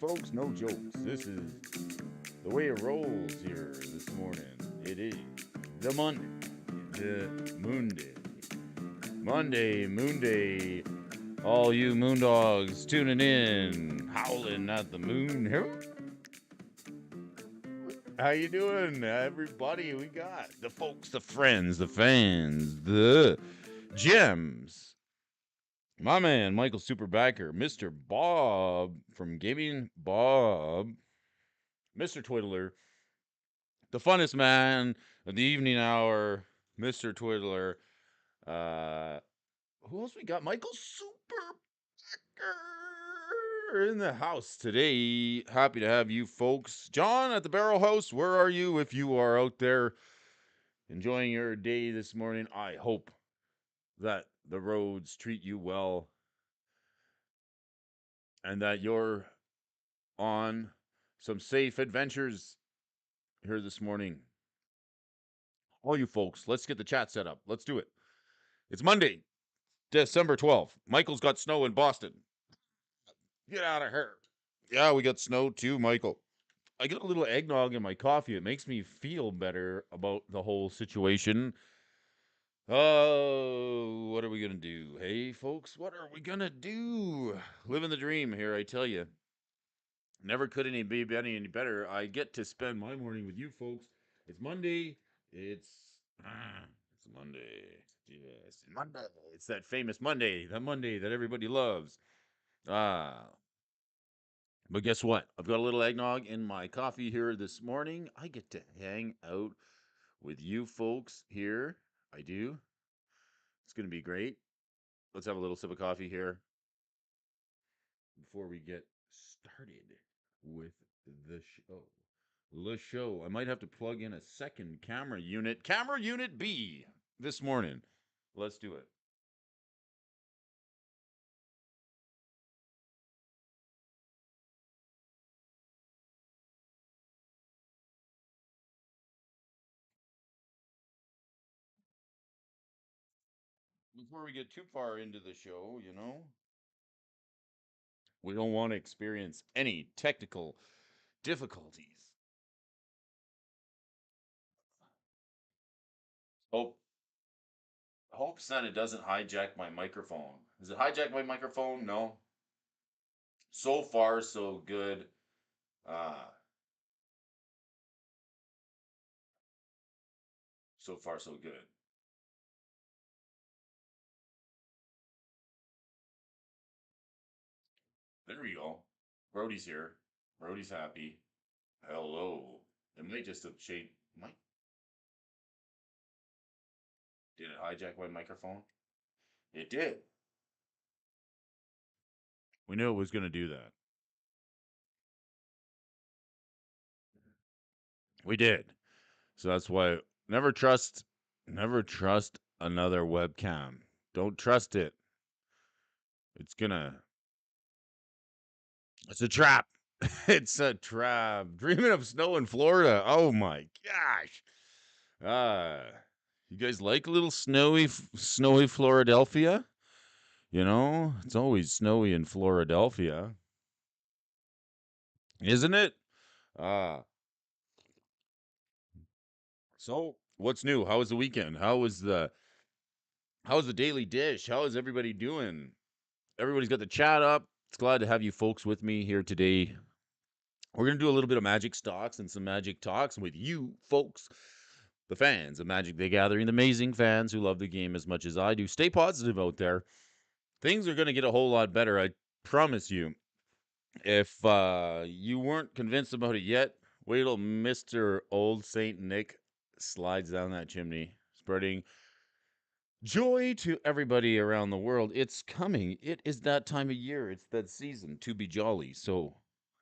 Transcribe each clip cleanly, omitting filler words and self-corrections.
folks, no jokes. This is the way it rolls here this morning. It is the Monday, the Moonday. Monday, Moonday. All you moondogs tuning in, howling at the moon. How you doing, everybody? We got the folks, the friends, the fans, the gems. My man, Michael Superbacker, Mr. Bob from Gaming Bob, Mr. Twiddler, the funnest man of the evening hour, Mr. Twiddler. Uh, who else we got? Michael Superbacker in the house today. Happy to have you folks. John at the Barrel House, where are you? If you are out there enjoying your day this morning, I hope that the roads treat you well and that you're on some safe adventures here this morning. All you folks, let's get the chat set up. Let's do it. It's Monday, December 12th. Michael's got snow in Boston. Get out of here. Yeah, we got snow too, Michael. I get a little eggnog in my coffee. It makes me feel better about the whole situation. Oh, what are we going to do? Hey, folks, what are we going to do? Living the dream here, I tell you. Never could be any better. I get to spend my morning with you folks. It's Monday. It's Monday. Yes, Monday. It's that famous Monday, the Monday that everybody loves. Ah, but guess what? I've got a little eggnog in my coffee here this morning. I get to hang out with you folks here. I do. It's going to be great. Let's have a little sip of coffee here before we get started with the show. The show. I might have to plug in a second camera unit. Camera unit B this morning. Let's do it. Before we get too far into the show, we don't want to experience any technical difficulties. Hope hopes that it doesn't hijack my microphone. Does it hijack my microphone? No. So far, so good. So far, so good. There we go. Brody's here. Brody's happy. Hello. It might just have shaped. Might Did it hijack my microphone? It did. We knew it was going to do that. We did. So that's why never trust another webcam. Don't trust it. It's gonna It's a trap. It's a trap. Dreaming of snow in Florida. Oh my gosh. Uh you guys like a little snowy Philadelphia? It's always snowy in Philadelphia, isn't it? Uh so what's new? How was the weekend? How's the daily dish? How is everybody doing? Everybody's got the chat up. It's glad to have you folks with me here today. We're going to do a little bit of Magic Stocks and some Magic Talks with you folks, the fans of Magic the Gathering, the amazing fans who love the game as much as I do. Stay positive out there. Things are going to get a whole lot better, I promise you. If you weren't convinced about it yet, wait till Mr. Old Saint Nick slides down that chimney, spreading joy to everybody around the world. It's coming. It is that time of year. It's that season to be jolly. So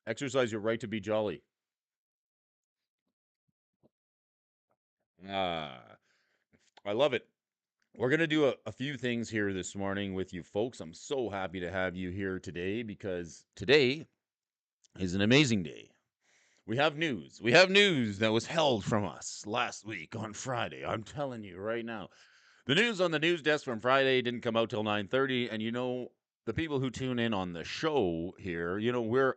exercise your right to be jolly. Ah, I love it. We're going to do a few things here this morning with you folks. I'm so happy to have you here today because today is an amazing day. We have news. We have news that was held from us last week on Friday. I'm telling you right now. The news on the news desk from Friday didn't come out till 9:30, and the people who tune in on the show here, we're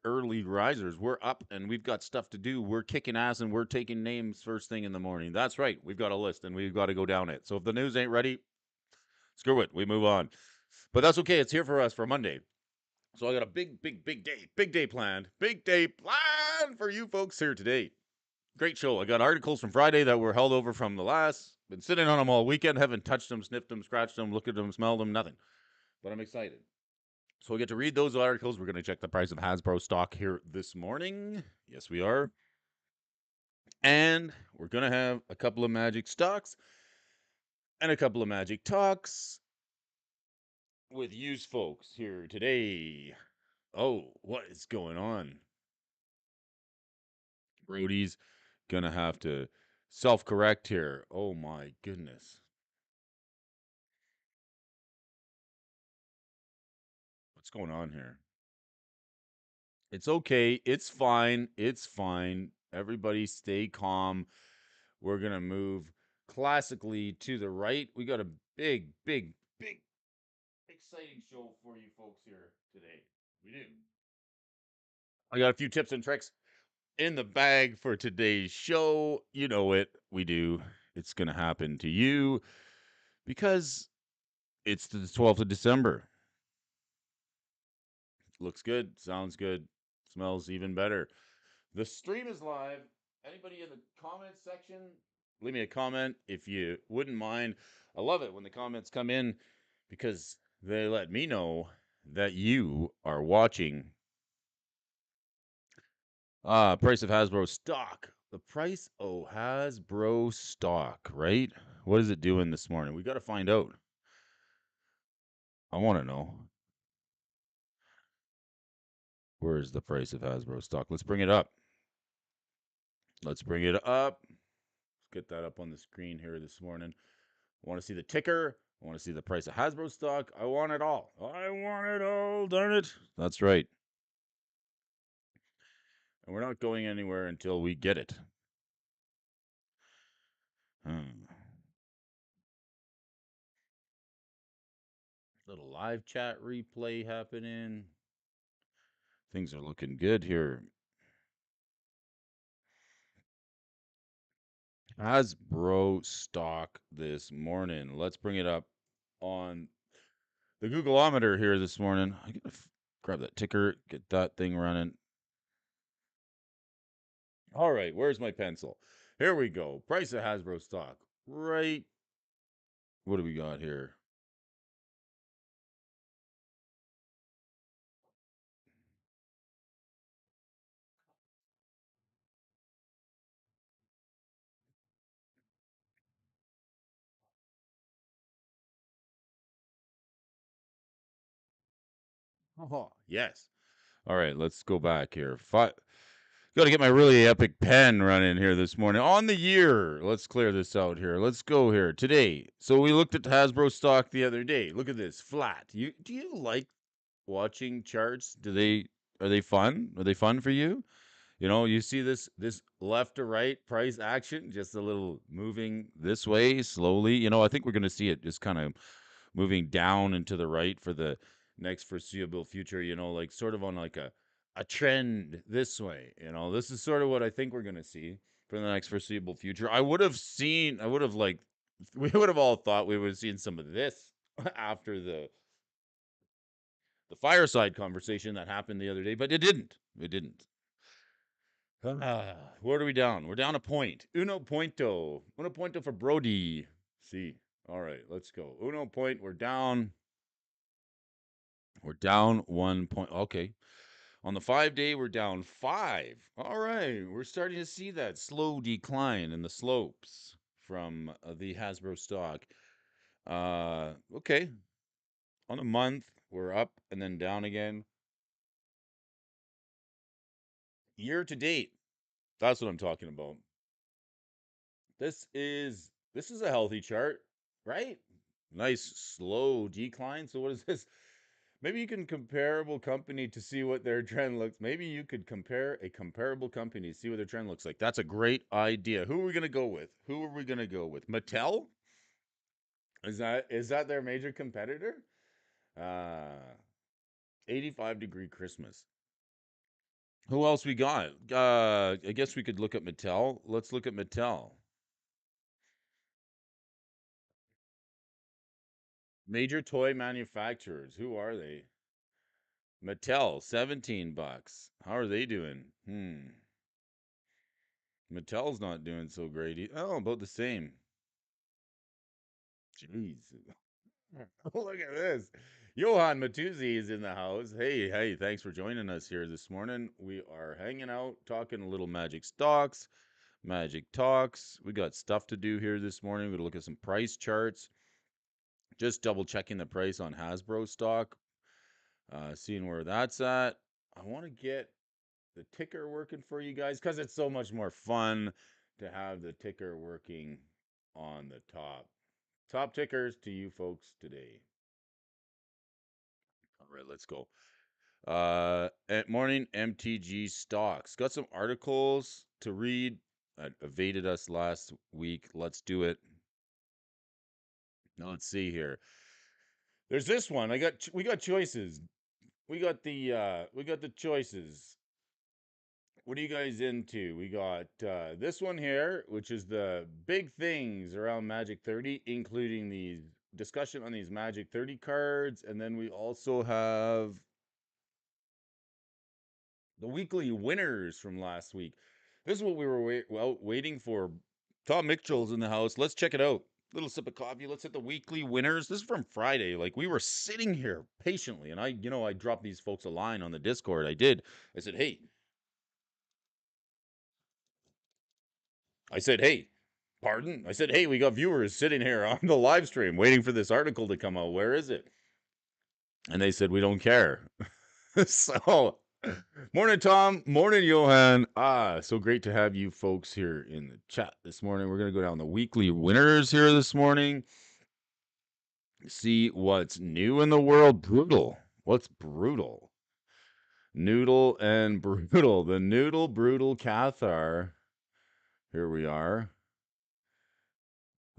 early risers. We're up and we've got stuff to do. We're kicking ass and we're taking names first thing in the morning. That's right. We've got a list and we've got to go down it. So if the news ain't ready, screw it. We move on. But that's okay. It's here for us for Monday. So I got a big day planned. Big day planned for you folks here today. Great show. I got articles from Friday that were held over from the last. Been sitting on them all weekend. Haven't touched them, sniffed them, scratched them, looked at them, smelled them, nothing. But I'm excited. So we get to read those articles. We're going to check the price of Hasbro stock here this morning. Yes, we are. And we're going to have a couple of Magic stocks and a couple of Magic talks with used folks here today. Oh, what is going on? Brodys going to have to self-correct here. Oh my goodness. What's going on here? It's okay. It's fine. It's fine. Everybody stay calm. We're going to move classically to the right. We got a big, exciting show for you folks here today. We do. I got a few tips and tricks in the bag for today's show. You know it. We do. It's going to happen to you because it's the 12th of December. Looks good. Sounds good. Smells even better. The stream is live. Anybody in the comments section, leave me a comment if you wouldn't mind. I love it when the comments come in because they let me know that you are watching. Price of Hasbro stock. The price of Hasbro stock, right? What is it doing this morning? We got to find out. I want to know. Where is the price of Hasbro stock? Let's bring it up. Let's bring it up. Let's get that up on the screen here this morning. I want to see the ticker. I want to see the price of Hasbro stock. I want it all. I want it all. Darn it. That's right. And we're not going anywhere until we get it. Little live chat replay happening. Things are looking good here. Hasbro stock this morning. Let's bring it up on the Googleometer here this morning. I gotta grab that ticker, get that thing running. All right, where's my pencil? Here we go. Price of Hasbro stock. Right. What do we got here? Oh, yes. All right, let's go back here. Got to get my really epic pen running here this morning. On the year, let's clear this out here. Let's go here today. So we looked at Hasbro stock the other day. Look at this, flat. Do you like watching charts? Are they fun? Are they fun for you? You see this left to right price action, just a little moving this way slowly. I think we're going to see it just kind of moving down and to the right for the next foreseeable future, like sort of on like a trend this way. This is sort of what I think we're going to see for the next foreseeable future. I would have like we would have all thought we would have seen some of this after the fireside conversation that happened the other day, but it didn't. It didn't. Where are we down? We're down a point. Uno punto. Uno punto for Brody. See. All right, let's go. Uno point. We're down. We're down 1 point. Okay. On the 5 day, we're down 5. All right. We're starting to see that slow decline in the slopes from the Hasbro stock. Okay. On a month, we're up and then down again. Year to date. That's what I'm talking about. This is a healthy chart, right? Nice slow decline. So what is this? Maybe you can comparable company to see what their trend looks. Maybe you could compare a comparable company, see what their trend looks like. That's a great idea. Who are we gonna go with? Who are we gonna go with? Mattel? Is that their major competitor? Uh 85-degree Christmas. Who else we got? I guess we could look at Mattel. Let's look at Mattel. Major toy manufacturers. Who are they? Mattel, 17 bucks. How are they doing? Mattel's not doing so great. Oh, about the same. Jeez. Look at this. Johan Matuzzi is in the house. Hey, thanks for joining us here this morning. We are hanging out, talking a little Magic stocks, Magic talks. We got stuff to do here this morning. We're going to look at some price charts. Just double checking the price on Hasbro stock, seeing where that's at. I want to get the ticker working for you guys because it's so much more fun to have the ticker working on the top. Top tickers to you folks today. All right, let's go. Morning MTG stocks. Got some articles to read. Evaded us last week. Let's do it. Now let's see here. There's this one. We got choices. We got the choices. What are you guys into? We got this one here, which is the big things around Magic 30, including these discussion on these Magic 30 cards, and then we also have the weekly winners from last week. This is what we were waiting for. Tom Mitchell's in the house. Let's check it out. Little sip of coffee. Let's hit the weekly winners. This is from Friday. Like we were sitting here patiently, and I dropped these folks a line on the Discord. I did. I said, hey, pardon? I said, hey, we got viewers sitting here on the live stream waiting for this article to come out. Where is it? And they said, we don't care. So, morning, Tom. Morning, Johan. So great to have you folks here in the chat this morning. We're going to go down the weekly winners here this morning. See what's new in the world. Brutal. What's brutal? Noodle and brutal. The noodle brutal Cathar. Here we are.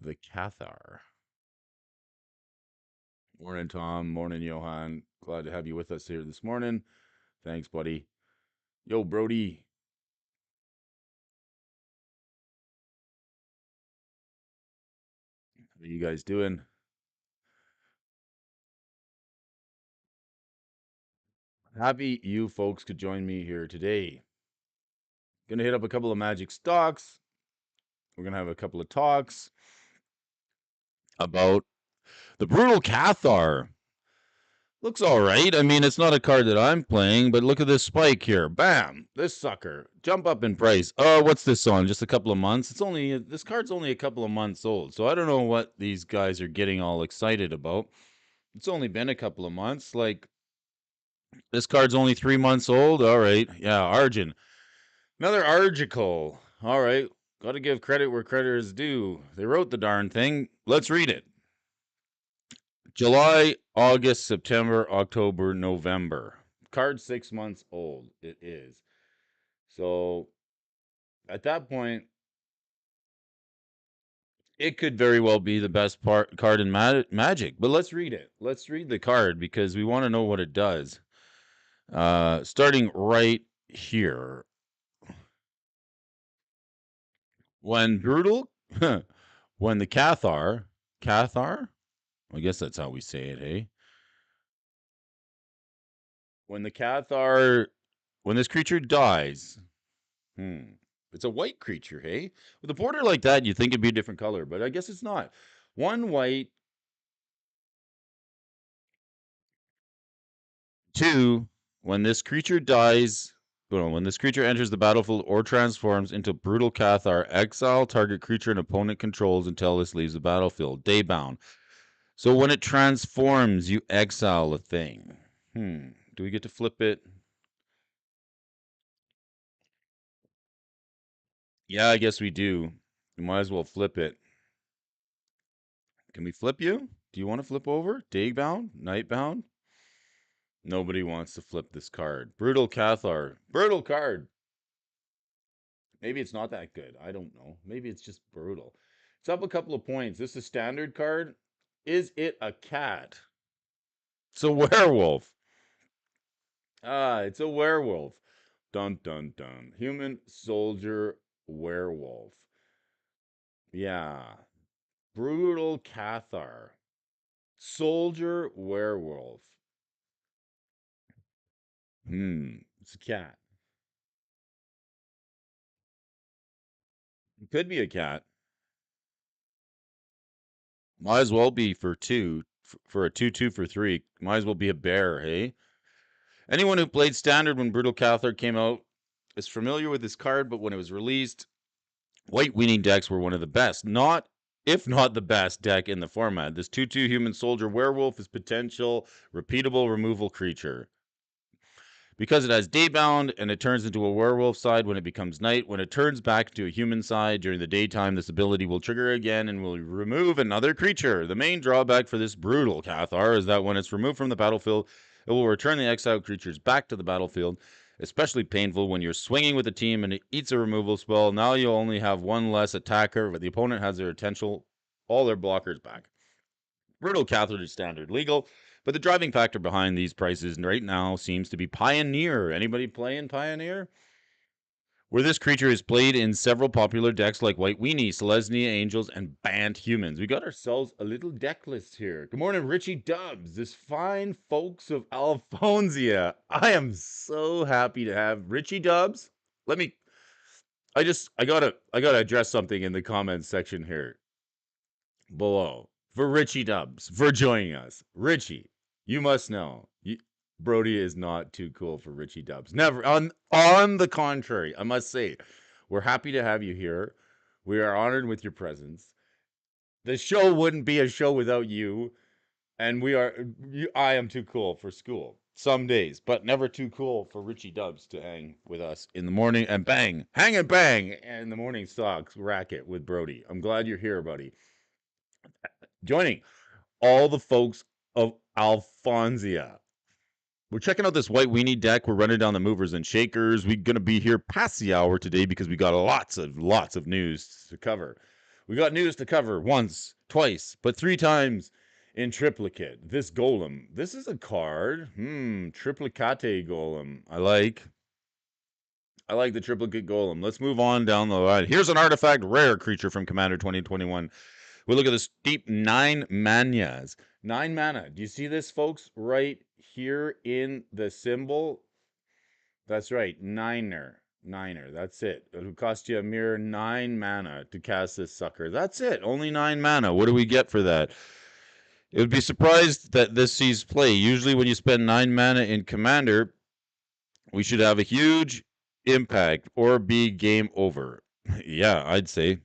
The Cathar. Morning, Tom. Morning, Johan. Glad to have you with us here this morning. Thanks, buddy. Yo, Brody. How you guys doing? Happy you folks could join me here today. Gonna hit up a couple of Magic stocks. We're gonna have a couple of talks about the Brutal Cathar. Looks all right. I mean, it's not a card that I'm playing, but look at this spike here. Bam! This sucker. Jump up in price. Oh, what's this on? Just a couple of months? This card's only a couple of months old. So I don't know what these guys are getting all excited about. It's only been a couple of months. Like, this card's only 3 months old. All right. Yeah, Argent. Another article. All right. Got to give credit where credit is due. They wrote the darn thing. Let's read it. July, August, September, October, November. Card 6 months old. It is. So at that point, it could very well be the best card in Magic. But let's read it. Let's read the card because we want to know what it does. Starting right here. When brutal, when the Cathar, I guess that's how we say it, hey? When the Cathar, when this creature dies, it's a white creature, hey? With a border like that, you'd think it'd be a different color, but I guess it's not. 1 white, 2, when this creature dies, when this creature enters the battlefield or transforms into Brutal Cathar, exile target creature an opponent controls until this leaves the battlefield. Daybound. So when it transforms, you exile a thing. Do we get to flip it? Yeah, I guess we do. We might as well flip it. Can we flip you? Do you want to flip over? Daybound? Nightbound? Nobody wants to flip this card. Brutal Cathar. Brutal card. Maybe it's not that good. I don't know. Maybe it's just brutal. It's up a couple of points. This is a standard card. Is it a cat? It's a werewolf. Ah, it's a werewolf. Dun dun dun. Human soldier werewolf. Yeah. Brutal Cathar. Soldier werewolf. It's a cat. It could be a cat. Might as well be for two. For a 2/2 for 3. Might as well be a bear, hey? Anyone who played Standard when Brutal Cathar came out is familiar with this card, but when it was released, white weenie decks were one of the best, not if not the best deck in the format. This 2/2 human soldier werewolf is potential repeatable removal creature. Because it has daybound and it turns into a werewolf side when it becomes night. When it turns back to a human side during the daytime, this ability will trigger again and will remove another creature. The main drawback for this brutal Cathar is that when it's removed from the battlefield, it will return the exiled creatures back to the battlefield. Especially painful when you're swinging with a team and it eats a removal spell. Now you only have one less attacker, but the opponent has their attention, all their blockers back. Brutal Catholic is standard legal, but the driving factor behind these prices right now seems to be Pioneer. Anybody playing Pioneer? Where this creature is played in several popular decks like White Weenie, Selesnya Angels, and Bant Humans. We got ourselves a little deck list here. Good morning, Richie Dubs. This fine folks of Alfonsia. I am so happy to have Richie Dubs. Let me I gotta address something in the comments section here below for Richie Dubs for joining us. Richie, you must know, Brody is not too cool for Richie Dubs. Never. On the contrary, I must say, we're happy to have you here. We are honored with your presence. The show wouldn't be a show without you, and we are. I am too cool for school some days, but never too cool for Richie Dubs to hang with us in the morning and bang, hang and bang, and the morning stocks racket with Brody. I'm glad you're here, buddy. Joining all the folks of Alfonsia. We're checking out this white weenie deck. We're running down the movers and shakers. We're gonna be here past the hour today because we got lots of news to cover. We got news to cover once, twice, but 3 times in triplicate. This golem. This is a card. Triplicate golem. I like the triplicate golem. Let's move on down the line. Here's an artifact rare creature from Commander 2021. We look at this deep 9 manas. 9 mana. Do you see this, folks? Right here in the symbol. That's right. Niner. Niner. That's it. It'll cost you a mere 9 mana to cast this sucker. That's it. Only 9 mana. What do we get for that? It would be surprised that this sees play. Usually, when you spend 9 mana in Commander, we should have a huge impact or be game over. Yeah, I'd say.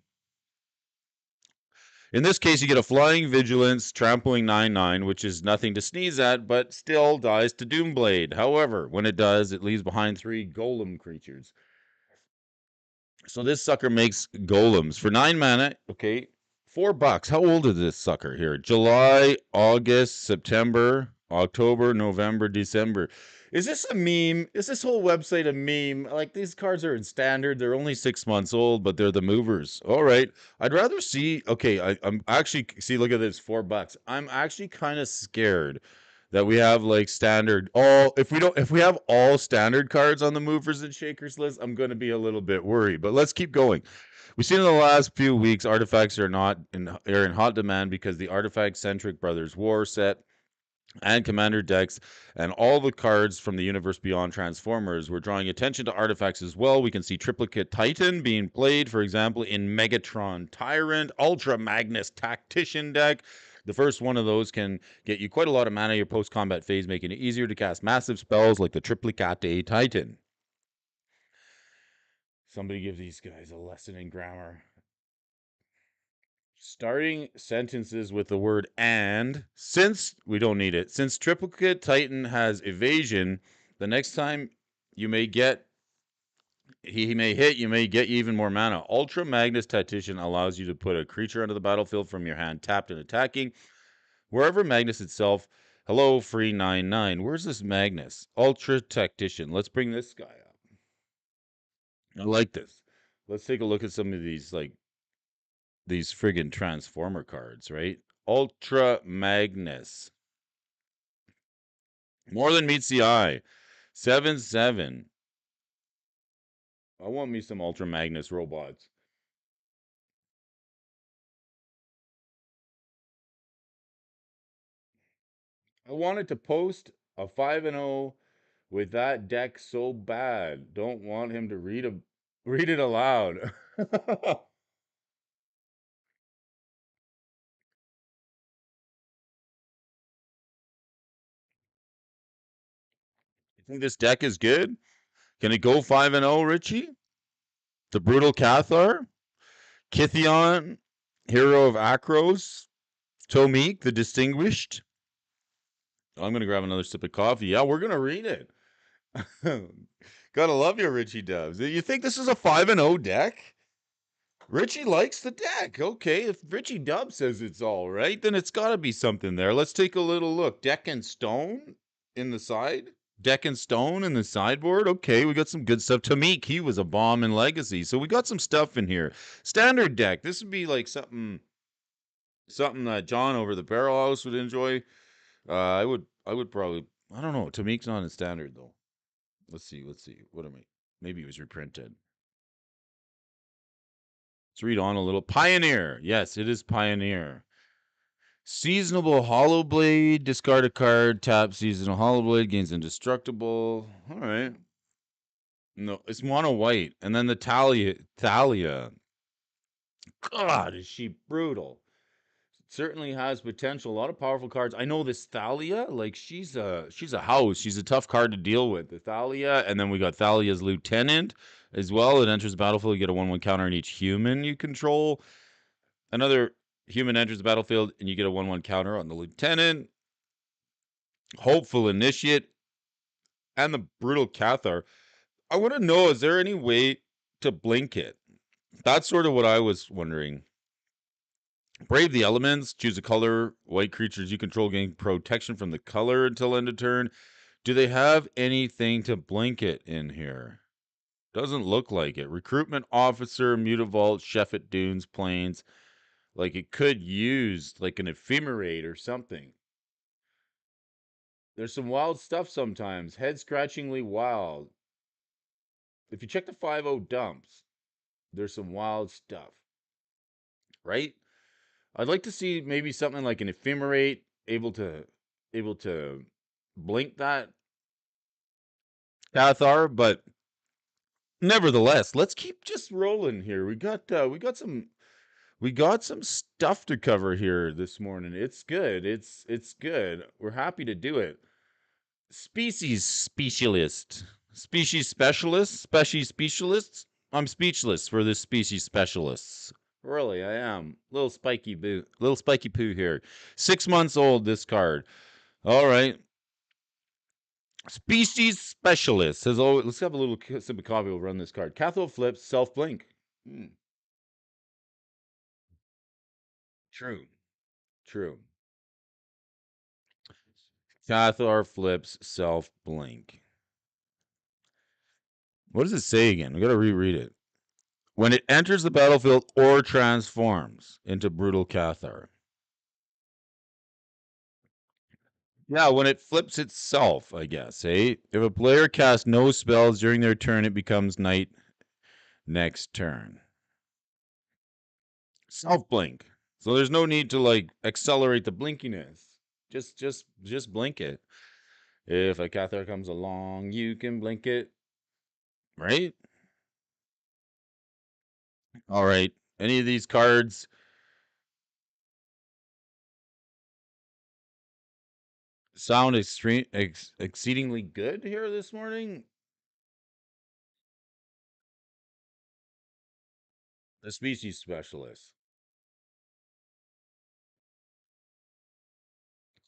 In this case, you get a Flying Vigilance, trampling 9/9, which is nothing to sneeze at, but still dies to Doomblade. However, when it does, it leaves behind 3 golem creatures. So this sucker makes golems for 9 mana. Okay, $4. How old is this sucker here? July, August, September, October, November, December. Is this a meme? Is this whole website a meme? Like, these cards are in standard. They're only 6 months old, but they're the movers. All right. I'd rather see. Okay, I'm actually see. Look at this, $4. I'm actually kind of scared that we have like standard all if we have all standard cards on the movers and shakers list. I'm going to be a little bit worried, but let's keep going. We've seen in the last few weeks artifacts are in hot demand because the artifact centric Brothers War set and commander decks and all the cards from the universe beyond Transformers. We're drawing attention to artifacts as well. We can see Triplicate Titan being played, for example, in Megatron Tyrant, Ultra Magnus Tactician deck. The first one of those can get you quite a lot of mana in your post-combat phase, making it easier to cast massive spells like the Triplicate Titan. Somebody give these guys a lesson in grammar. Starting sentences with the word and, since we don't need it, since Triplicate Titan has evasion, the next time you may get, he may hit, you may get even more mana. Ultra Magnus Tactician allows you to put a creature onto the battlefield from your hand tapped and attacking. Wherever Magnus itself, hello, free 9/9. Where's this Magnus? Ultra Tactician. Let's bring this guy up. I like this. Let's take a look at some of these, like, these friggin' Transformer cards, right? Ultra Magnus. More than meets the eye. 7-7. I want me some Ultra Magnus robots. I wanted to post a 5-0 with that deck so bad. Don't want him to read it aloud. You think this deck is good? Can it go 5-0, Richie? The Brutal Cathar? Kithion, Hero of Akros? Tomik, the Distinguished? I'm going to grab another sip of coffee. Yeah, we're going to read it. Gotta love your Richie Dubs. You think this is a 5-0 deck? Richie likes the deck. Okay, if Richie Dub says it's all right, then it's got to be something there. Let's take a little look. Deck and Stone in the side. Deck and Stone in the sideboard. Okay, we got some good stuff. Tamik, he was a bomb in Legacy, so we got some stuff in here. Standard deck. This would be like something that John over the Barrel House would enjoy. I would probably. I don't know. Tamik's not in standard though. Let's see. What am I? Maybe it was reprinted. Let's read on a little. Pioneer. Yes, it is Pioneer. Seasonable Hollow Blade. Discard a card. Tap Seasonal Hollow Blade. Gains Indestructible. All right. No, it's mono white. And then the Thalia. God, is she brutal. Certainly has potential. A lot of powerful cards. I know this Thalia, like she's a house. She's a tough card to deal with. The Thalia, and then we got Thalia's Lieutenant as well. It enters the battlefield. You get a 1/1 counter on each human you control. Another human enters the battlefield, and you get a 1/1 counter on the Lieutenant. Hopeful Initiate and the Brutal Cathar. I want to know: is there any way to blink it? That's sort of what I was wondering. Brave the elements. Choose a color. White creatures you control gain protection from the color until end of turn. Do they have anything to blink it in here? Doesn't look like it. Recruitment officer, Mutavault, Sheffet Dunes, Plains. Like it could use like an ephemerate or something. There's some wild stuff sometimes. Head scratchingly wild. If you check the 5-0 dumps, there's some wild stuff. Right? I'd like to see maybe something like an ephemerate able to blink that Cathar, but nevertheless, let's keep just rolling here. We got some stuff to cover here this morning. It's good. It's good. We're happy to do it. Species specialist. Species specialist. Species specialists. I'm speechless for this species specialists. Really, I am. Little spiky poo here. 6 months old, this card. All right. Species specialist says, oh, let's have a little sip of coffee. We'll run this card. Cathode flips, self blink. True. True. Cathar flips, self blink. What does it say again? We got to reread it. When it enters the battlefield or transforms into Brutal Cathar. Yeah, when it flips itself, I guess, eh? If a player casts no spells during their turn, it becomes night next turn. Self blink. So there's no need to like accelerate the blinkiness. Just blink it. If a Cathar comes along, you can blink it. Right? All right. Any of these cards sound exceedingly good here this morning? The species specialist.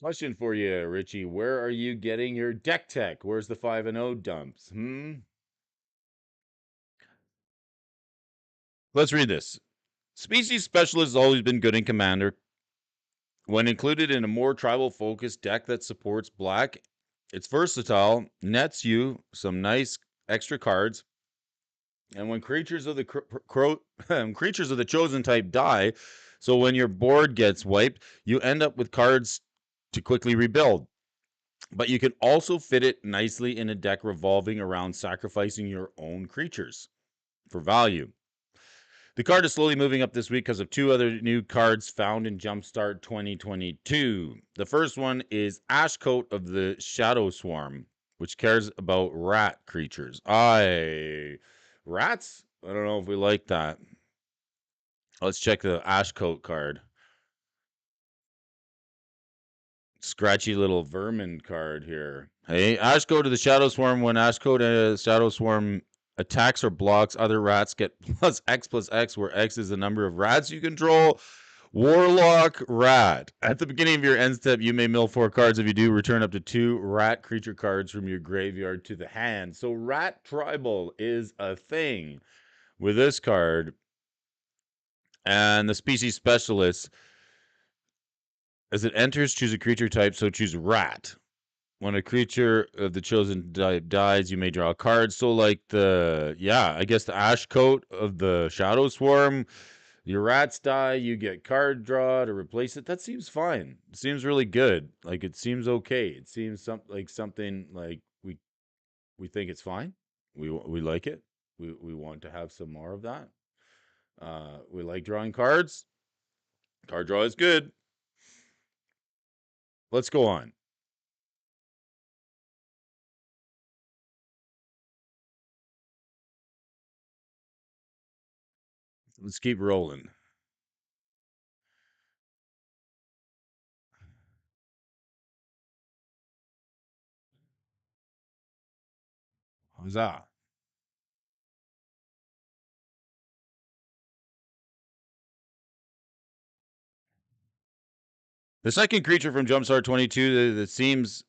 Question for you, Richie. Where are you getting your deck tech? Where's the 5-0 dumps? Let's read this. Species specialist has always been good in Commander. When included in a more tribal focused deck that supports black, it's versatile, nets you some nice extra cards, and when creatures of the creatures of the chosen type die, so when your board gets wiped, you end up with cards to quickly rebuild. but you can also fit it nicely in a deck revolving around sacrificing your own creatures for value. The card is slowly moving up this week because of two other new cards found in Jumpstart 2022. The first one is Ashcoat of the Shadow Swarm, which cares about rat creatures. Rats? I don't know if we like that. Let's check the Ashcoat card. Scratchy little vermin card here. Hey, Ashcoat to the Shadow Swarm. When Ashcoat Shadow Swarm attacks or blocks, other rats get plus X, where X is the number of rats you control. Warlock Rat. At the beginning of your end step, you may mill 4 cards. If you do, return up to 2 rat creature cards from your graveyard to the hand. So Rat Tribal is a thing with this card. And the species specialist, as it enters, choose a creature type, so choose rat. When a creature of the chosen type dies, you may draw a card. So, like I guess the Ashcoat of the Shadow Swarm, your rats die, you get card draw to replace it. That seems fine. It seems really good. Like, it seems okay. It seems something like we think it's fine. We like it. We want to have some more of that. We like drawing cards. Card draw is good. Let's go on. Let's keep rolling. Huzzah. The second creature from Jumpstart 22 that seems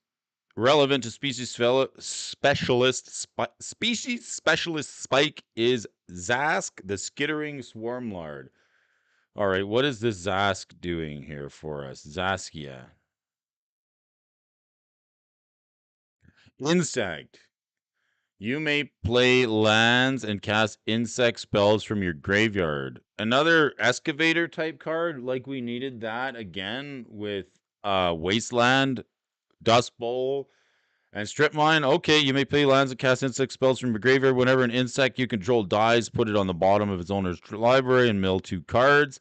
relevant to species specialist Spike is Zask, the Skittering Swarmlord. All right, what is this Zask doing here for us? Zaskia. Insect. You may play lands and cast insect spells from your graveyard. Another excavator type card, like we needed that again with Wasteland, Dust Bowl, and Strip Mine. Okay, you may play lands and cast insect spells from your graveyard. Whenever an insect you control dies, put it on the bottom of its owner's library and mill 2 cards.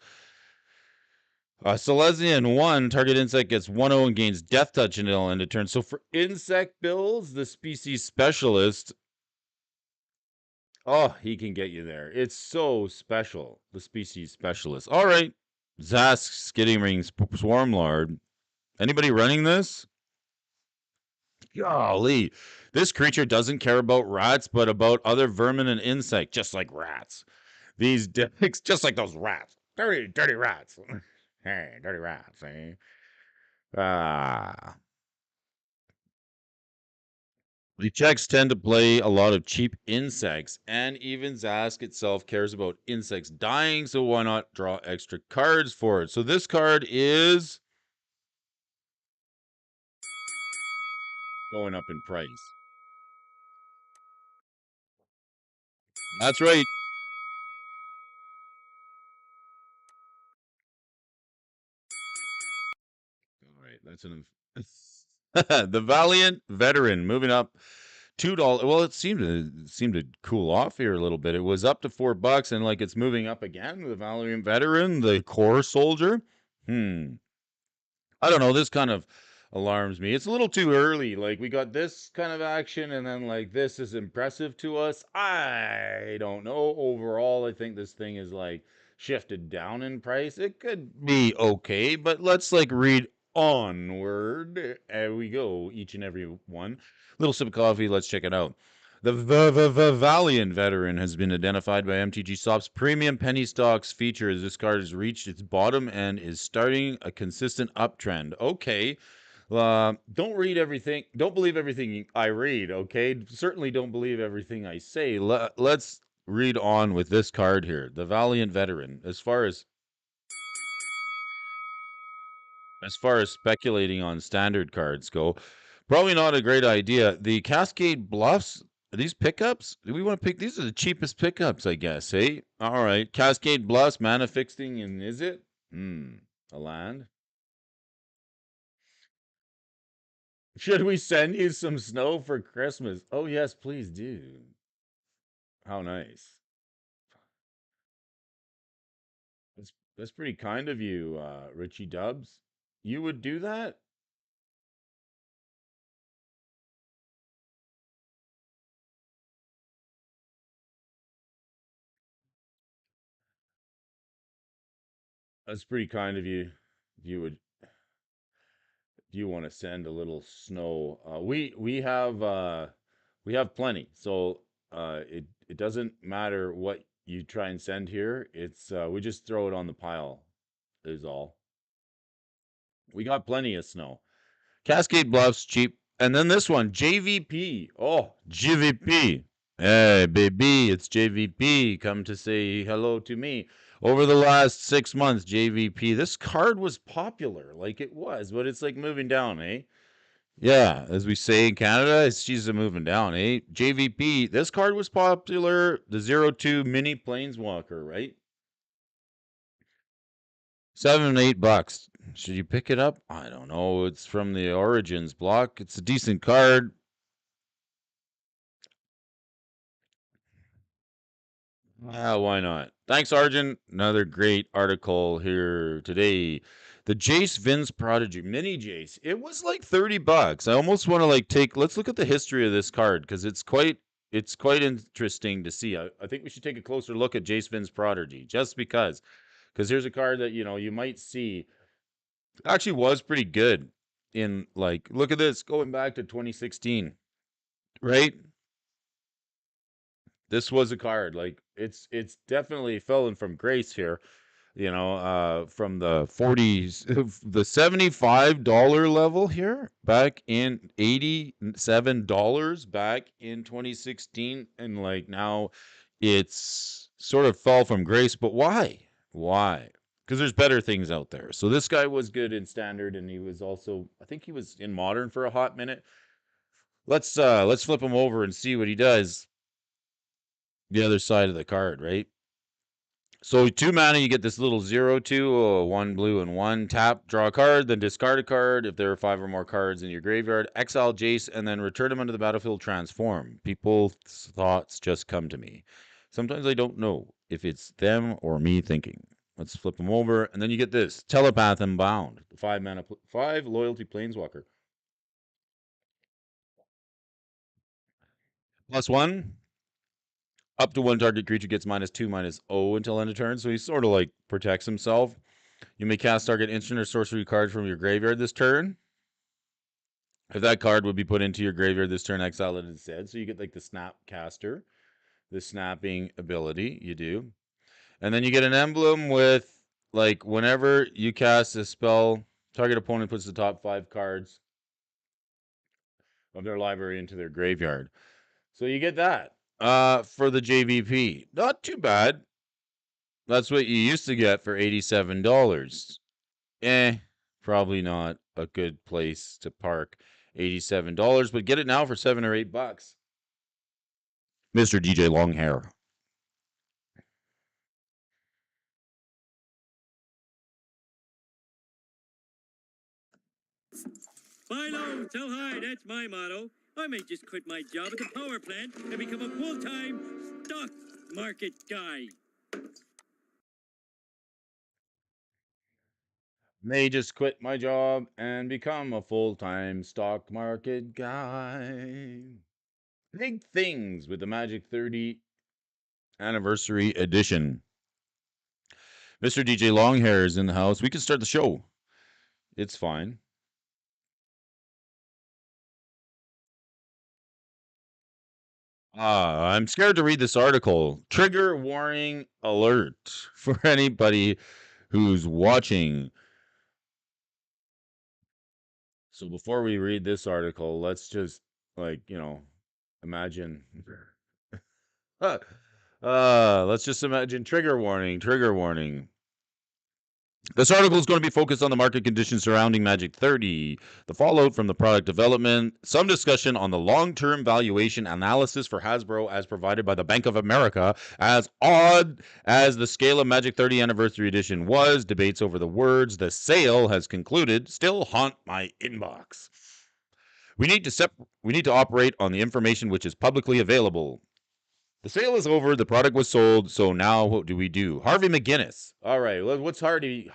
Silesian 1, target insect gets 1-0 and gains Death Touch until end of turn. So for insect builds, the species specialist, oh, he can get you there. It's so special, the species specialist. All right, Zask, Skittering Swarmlord. Anybody running this? Golly. This creature doesn't care about rats, but about other vermin and insects, just like rats. These decks, just like those rats. Dirty rats. Hey, dirty rats, eh? Ah. The checks tend to play a lot of cheap insects, and even Zask itself cares about insects dying, so why not draw extra cards for it? So this card is going up in price. That's right. All right, that's an the Valiant Veteran moving up $2. Well, it seemed to cool off here a little bit. It was up to $4, and like it's moving up again. The Valiant Veteran, the Core Soldier. I don't know. This kind of alarms me. It's a little too early. Like we got this kind of action, and then like this is impressive to us. I don't know. Overall, I think this thing is like shifted down in price. It could be okay, but let's like read onward. There we go. Each and every one. Little sip of coffee. Let's check it out. The Valiant Veteran has been identified by MTG Soft's premium penny stocks features. This card has reached its bottom and is starting a consistent uptrend. Okay. Don't read everything. Don't believe everything I read, okay? Certainly don't believe everything I say. Let's read on with this card here. The Valiant Veteran. As far as speculating on standard cards go, probably not a great idea. The Cascade Bluffs, are these pickups? Do we want to pick? These are the cheapest pickups, I guess. Hey, all right. Cascade Bluffs, mana fixing, and is it? A land. Should we send you some snow for Christmas? Oh, yes, please do. How nice. That's pretty kind of you, Richie Dubs. You would do that? That's pretty kind of you. If you would, if you want to send a little snow, we have plenty. So it doesn't matter what you try and send here. It's we just throw it on the pile, is all. We got plenty of snow. Cascade Bluffs cheap, and then this one JVP. Oh, JVP. Hey, baby, it's JVP. Come to say hello to me. Over the last 6 months, JVP, this card was popular, like it was, but it's like moving down, eh? Yeah, as we say in Canada, she's a moving down, eh? JVP, this card was popular. The 02 mini planeswalker, right? $7, $8. Should you pick it up? I don't know. It's from the Origins block. It's a decent card. Why not? Thanks, Arjun. Another great article here today. The Jace Vince Prodigy mini Jace. It was like $30. I almost want to like take. Let's look at the history of this card because it's quite interesting to see. I think we should take a closer look at Jace Vince Prodigy just because here's a card that you might see actually was pretty good in like look at this going back to 2016, right? This was a card like it's definitely fallen from grace here, from the 40s, the $75 level here back in $87 back in 2016, and like now it's sort of fell from grace. But why? Because there's better things out there. So this guy was good in standard, and he was also, I think he was in modern for a hot minute. Let's flip him over and see what he does. The other side of the card, right? So 2 mana, you get this little 0/2, 1 blue and 1 tap, draw a card, then discard a card. If there are 5 or more cards in your graveyard, exile Jace, and then return them onto the battlefield, transform. People's thoughts just come to me. Sometimes I don't know if it's them or me thinking. Let's flip them over, and then you get this Telepath Unbound, 5 mana, 5 loyalty planeswalker. +1, up to 1 target creature gets -2/-0 until end of turn, so he sort of like protects himself. You may cast target instant or sorcery card from your graveyard this turn. If that card would be put into your graveyard this turn, exile it instead. So you get like the snap caster, the snapping ability you do. And then you get an emblem with like whenever you cast a spell, target opponent puts the top 5 cards of their library into their graveyard. So you get that for the JVP. Not too bad. That's what you used to get for $87. Probably not a good place to park $87, but get it now for $7 or $8. Mr. DJ Longhair. Buy low, sell high, that's my motto. I may just quit my job at the power plant and become a full-time stock market guy. May just quit my job and become a full-time stock market guy. Big things with the Magic 30 anniversary edition. Mr. DJ Longhair is in the house. We can start the show. It's fine. I'm scared to read this article. Trigger warning alert for anybody who's watching. So before we read this article, let's just imagine. Let's just imagine trigger warning, trigger warning. This article is going to be focused on the market conditions surrounding Magic 30, the fallout from the product development, some discussion on the long-term valuation analysis for Hasbro as provided by the Bank of America. As odd as the scale of Magic 30 Anniversary Edition was, debates over the words "the sale has concluded" still haunt my inbox. We need to operate on the information which is publicly available. The sale is over. The product was sold. So now what do we do? Harvey McGinnis. All right. What's Harvey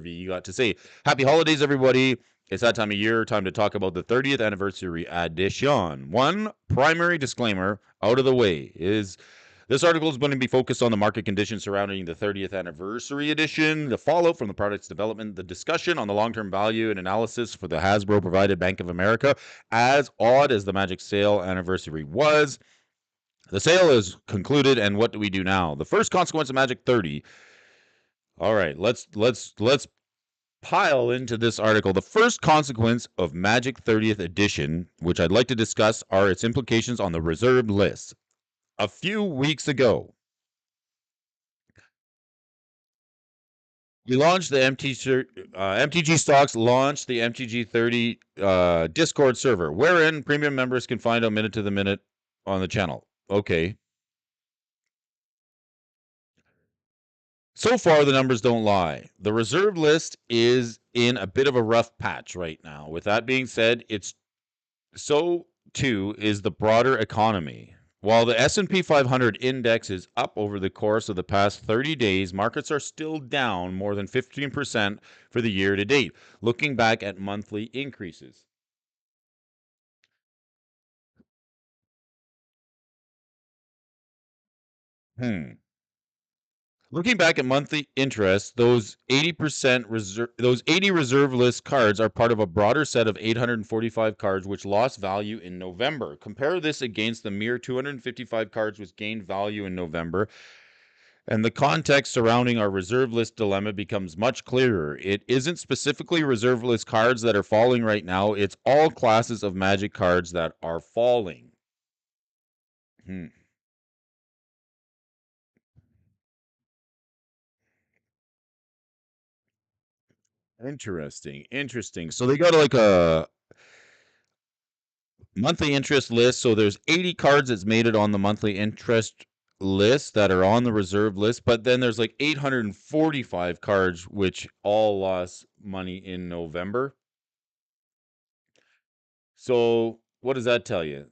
you got to say? Happy holidays, everybody. It's that time of year. Time to talk about the 30th anniversary edition. One primary disclaimer out of the way is this article is going to be focused on the market conditions surrounding the 30th anniversary edition, the fallout from the product's development, the discussion on the long-term value and analysis for the Hasbro provided Bank of America. As odd as the Magic sale anniversary was, the sale is concluded, and what do we do now? The first consequence of Magic 30. All right, let's pile into this article. The first consequence of Magic 30th edition, which I'd like to discuss, are its implications on the reserved list. A few weeks ago, we launched the MTG Stocks launched the MTG 30 Discord server, wherein premium members can find out minute to the minute on the channel. Okay. So far, the numbers don't lie. The reserve list is in a bit of a rough patch right now. With that being said, so too is the broader economy. While the S&P 500 index is up over the course of the past 30 days, markets are still down more than 15% for the year to date, looking back at monthly increases. Looking back at monthly interest, those 80 reserve list cards are part of a broader set of 845 cards which lost value in November. Compare this against the mere 255 cards which gained value in November, and the context surrounding our reserve list dilemma becomes much clearer. It isn't specifically reserve list cards that are falling right now, it's all classes of Magic cards that are falling. Interesting. So they got like a monthly interest list. So there's 80 cards that's made it on the monthly interest list that are on the reserve list, but then there's like 845 cards which all lost money in November. So what does that tell you?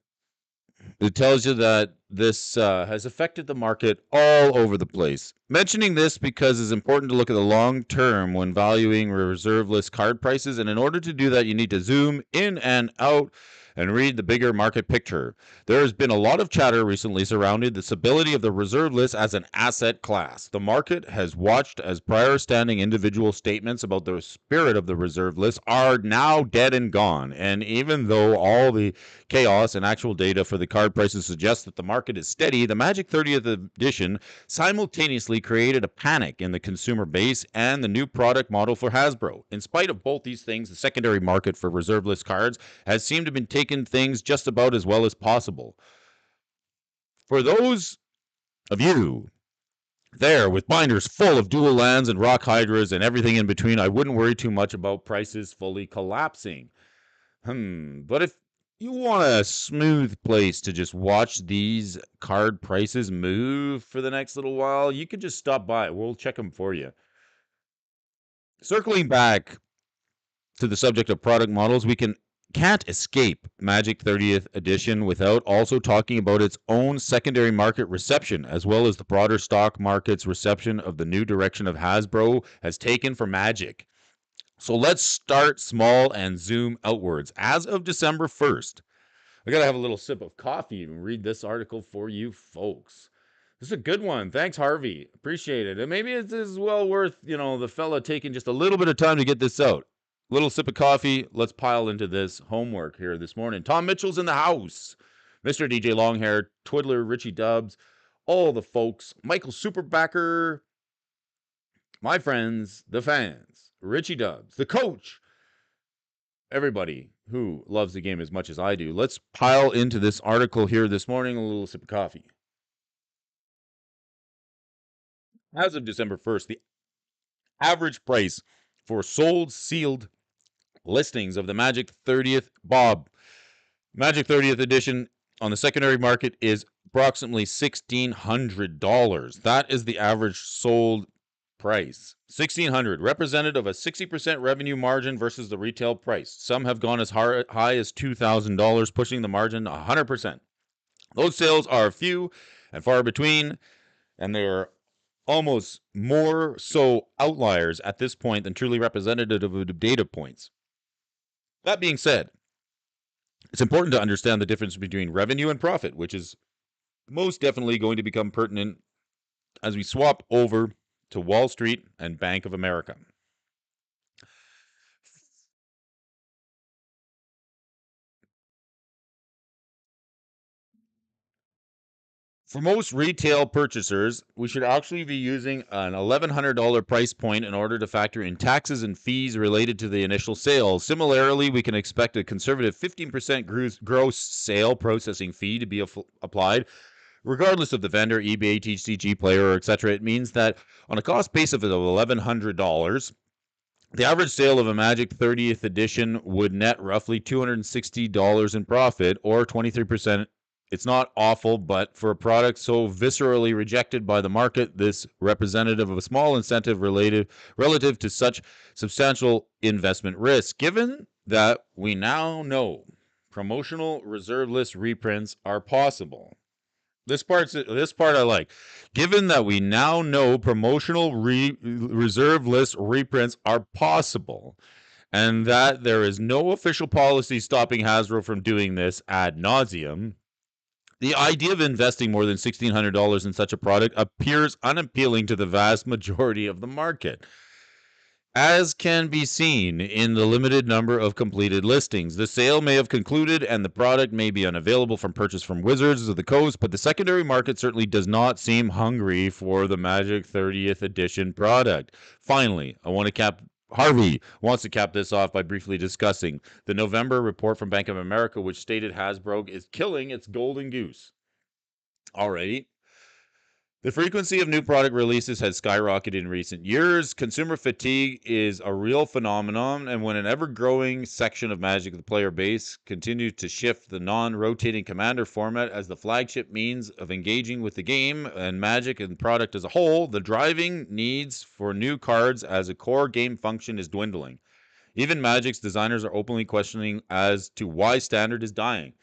It tells you that this has affected the market all over the place. Mentioning this because it's important to look at the long term when valuing reserve list card prices, and in order to do that, you need to zoom in and out and read the bigger market picture. There has been a lot of chatter recently surrounding the stability of the reserve list as an asset class. The market has watched as prior standing individual statements about the spirit of the reserve list are now dead and gone. And even though all the chaos and actual data for the card prices suggest that the market is steady, the Magic 30th edition simultaneously created a panic in the consumer base and the new product model for Hasbro. In spite of both these things, the secondary market for reserve list cards has seemed to have been taking things just about as well as possible. For those of you there with binders full of dual lands and rock hydras and everything in between, I wouldn't worry too much about prices fully collapsing. But if you want a smooth place to just watch these card prices move for the next little while, you can just stop by. We'll check them for you. Circling back to the subject of product models, we can't escape Magic 30th edition without also talking about its own secondary market reception, as well as the broader stock market's reception of the new direction of Hasbro has taken for Magic. So let's start small and zoom outwards. As of December 1st, I got to have a little sip of coffee and read this article for you folks. This is a good one. Thanks, Harvey. Appreciate it. And maybe it's as well worth, the fella taking just a little bit of time to get this out. Little sip of coffee. Let's pile into this homework here this morning. Tom Mitchell's in the house. Mr. DJ Longhair, Twiddler, Richie Dubs, all the folks. Michael Superbacker, my friends, the fans, Richie Dubs, the coach, everybody who loves the game as much as I do. Let's pile into this article here this morning. A little sip of coffee. As of December 1st, the average price for sold sealed listings of the Magic 30th edition on the secondary market is approximately $1,600. That is the average sold price. 1600, representative of a 60% revenue margin versus the retail price. Some have gone as high as $2,000, pushing the margin 100%. Those sales are few and far between, and they're almost more so outliers at this point than truly representative of data points. That being said, it's important to understand the difference between revenue and profit, which is most definitely going to become pertinent as we swap over to Wall Street and Bank of America. For most retail purchasers, we should actually be using an $1,100 price point in order to factor in taxes and fees related to the initial sale. Similarly, we can expect a conservative 15% gross sale processing fee to be applied, regardless of the vendor, eBay, TCG player, etc. It means that on a cost base of $1,100, the average sale of a Magic 30th edition would net roughly $260 in profit, or 23%. It's not awful, but for a product so viscerally rejected by the market, this representative of a small incentive relative to such substantial investment risk. Given that we now know promotional reserve list reprints are possible. This part I like. Given that we now know promotional reserve list reprints are possible, and that there is no official policy stopping Hasbro from doing this ad nauseum, the idea of investing more than $1,600 in such a product appears unappealing to the vast majority of the market. As can be seen in the limited number of completed listings, the sale may have concluded and the product may be unavailable from purchase from Wizards of the Coast, but the secondary market certainly does not seem hungry for the Magic 30th edition product. Finally, Harvey wants to cap this off by briefly discussing the November report from Bank of America, which stated Hasbro is killing its golden goose. Alrighty. The frequency of new product releases has skyrocketed in recent years. Consumer fatigue is a real phenomenon, and when an ever-growing section of Magic, the player base, continues to shift the non-rotating commander format as the flagship means of engaging with the game and Magic and product as a whole, the driving needs for new cards as a core game function is dwindling. Even Magic's designers are openly questioning as to why Standard is dying.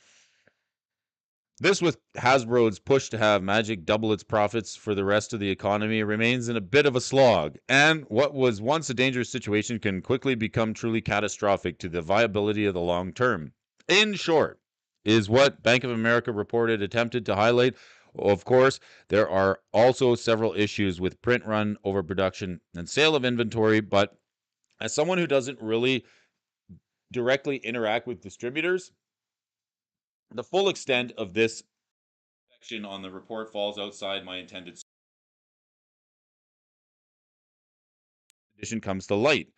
This, with Hasbro's push to have Magic double its profits for the rest of the economy, remains in a bit of a slog, and what was once a dangerous situation can quickly become truly catastrophic to the viability of the long term. In short, is what Bank of America reported attempted to highlight. Of course, there are also several issues with print run overproduction and sale of inventory, but as someone who doesn't really directly interact with distributors, the full extent of this section on the report falls outside my intended edition comes to light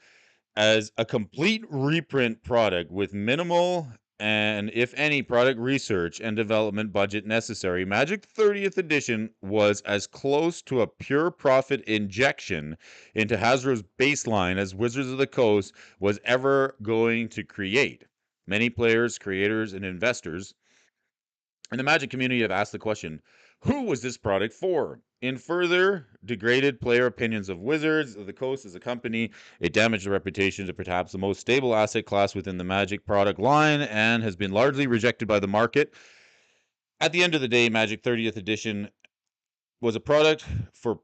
as a complete reprint product with minimal and, if any, product research and development budget necessary. Magic 30th edition was as close to a pure profit injection into Hasbro's baseline as Wizards of the Coast was ever going to create. Many players, creators, and investors in the Magic community have asked the question, who was this product for? In further degraded player opinions of Wizards of the Coast as a company, it damaged the reputation of perhaps the most stable asset class within the Magic product line and has been largely rejected by the market. At the end of the day, Magic 30th edition was a product for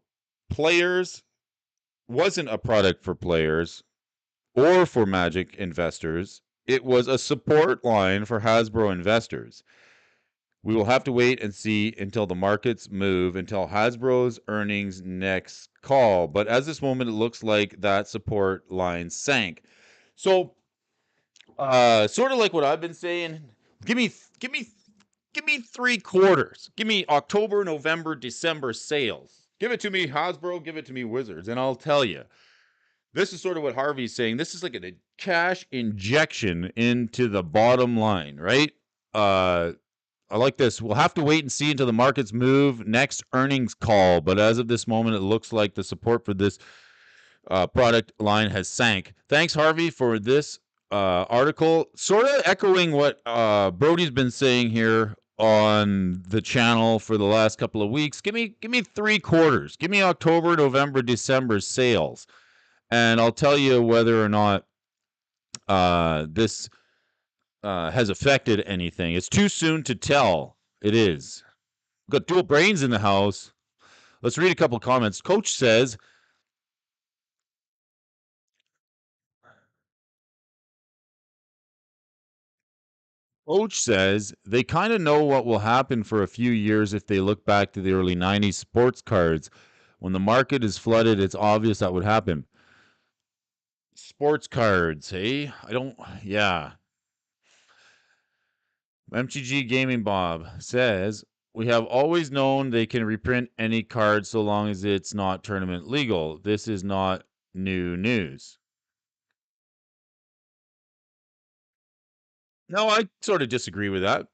players, wasn't a product for players or for Magic investors. It was a support line for Hasbro investors. We will have to wait and see until the markets move, until Hasbro's earnings next call. But at this moment, it looks like that support line sank. So, sort of like what I've been saying, give me 3 quarters. Give me October, November, December sales. Give it to me, Hasbro. Give it to me, Wizards. And I'll tell you, this is sort of what Harvey's saying. This is like a cash injection into the bottom line, right? I like this. We'll have to wait and see until the markets move next earnings call. But as of this moment, it looks like the support for this product line has sank. Thanks, Harvey, for this article. Sort of echoing what Brodys been saying here on the channel for the last couple of weeks. Give me 3 quarters. Give me October, November, December sales, and I'll tell you whether or not this has affected anything. It's too soon to tell. It is. We've got dual brains in the house. Let's read a couple comments. Coach says, they kind of know what will happen for a few years if they look back to the early 90s sports cards. When the market is flooded, it's obvious that would happen. Sports cards, hey? Yeah. MTG Gaming Bob says, we have always known they can reprint any card so long as it's not tournament legal. This is not new news. No, I sort of disagree with that.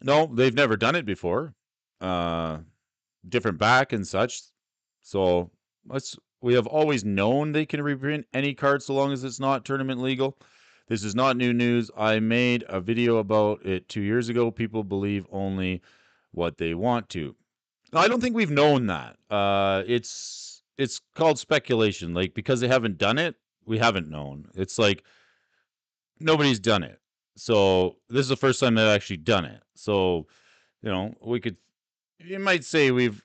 No, they've never done it before. Different back and such. So we have always known they can reprint any card so long as it's not tournament legal. This is not new news. I made a video about it 2 years ago. People believe only what they want to. I don't think we've known that. It's called speculation. Like, because they haven't done it, we haven't known. It's like nobody's done it. So this is the first time they've actually done it. So, you might say we've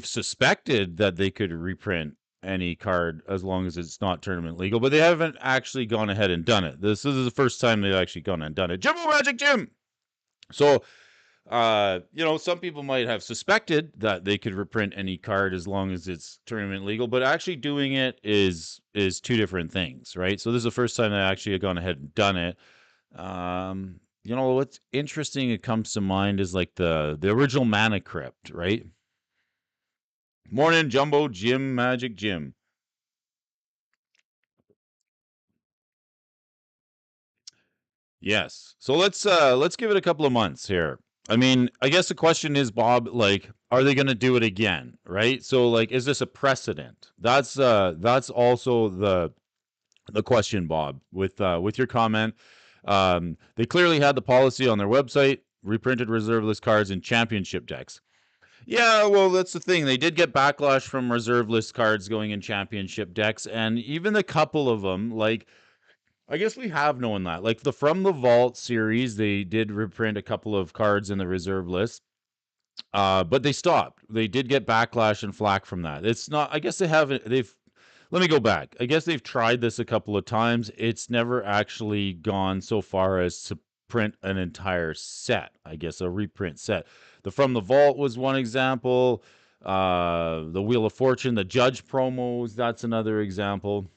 suspected that they could reprint any card as long as it's not tournament legal, but they haven't actually gone ahead and done it. This is the first time they've actually gone and done it. Jimbo Magic Jim. So, some people might have suspected that they could reprint any card as long as it's tournament legal, but actually doing it is two different things, right? So this is the first time they actually have gone ahead and done it. What's interesting that comes to mind is like the original Mana Crypt, right? Morning, Jumbo Jim Magic Jim. Yes. So let's give it a couple of months here. I mean, I guess the question is, Bob, like, are they going to do it again, right? So, like, is this a precedent? That's also the question, Bob. With your comment, they clearly had the policy on their website: reprinted reserve list cards in championship decks. Yeah, well, that's the thing. They did get backlash from reserve list cards going in championship decks, and even a couple of them, like, I guess we have known that. Like the From the Vault series, they did reprint a couple of cards in the reserve list. But they stopped. They did get backlash and flack from that. It's not, I guess let me go back. I guess they've tried this a couple of times. It's never actually gone so far as to print an entire set, I guess a reprint set. The From the Vault was one example. The Wheel of Fortune, the Judge promos, that's another example.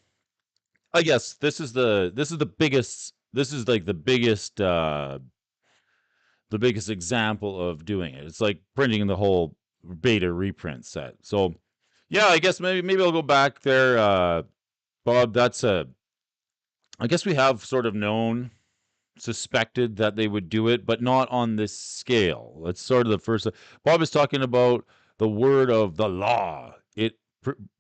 I guess this is the biggest. This is like the biggest example of doing it. It's like printing the whole beta reprint set. So yeah, I guess maybe I'll go back there, Bob. I guess we have sort of suspected that they would do it, but not on this scale. That's sort of the first. Bob is talking about the word of the law.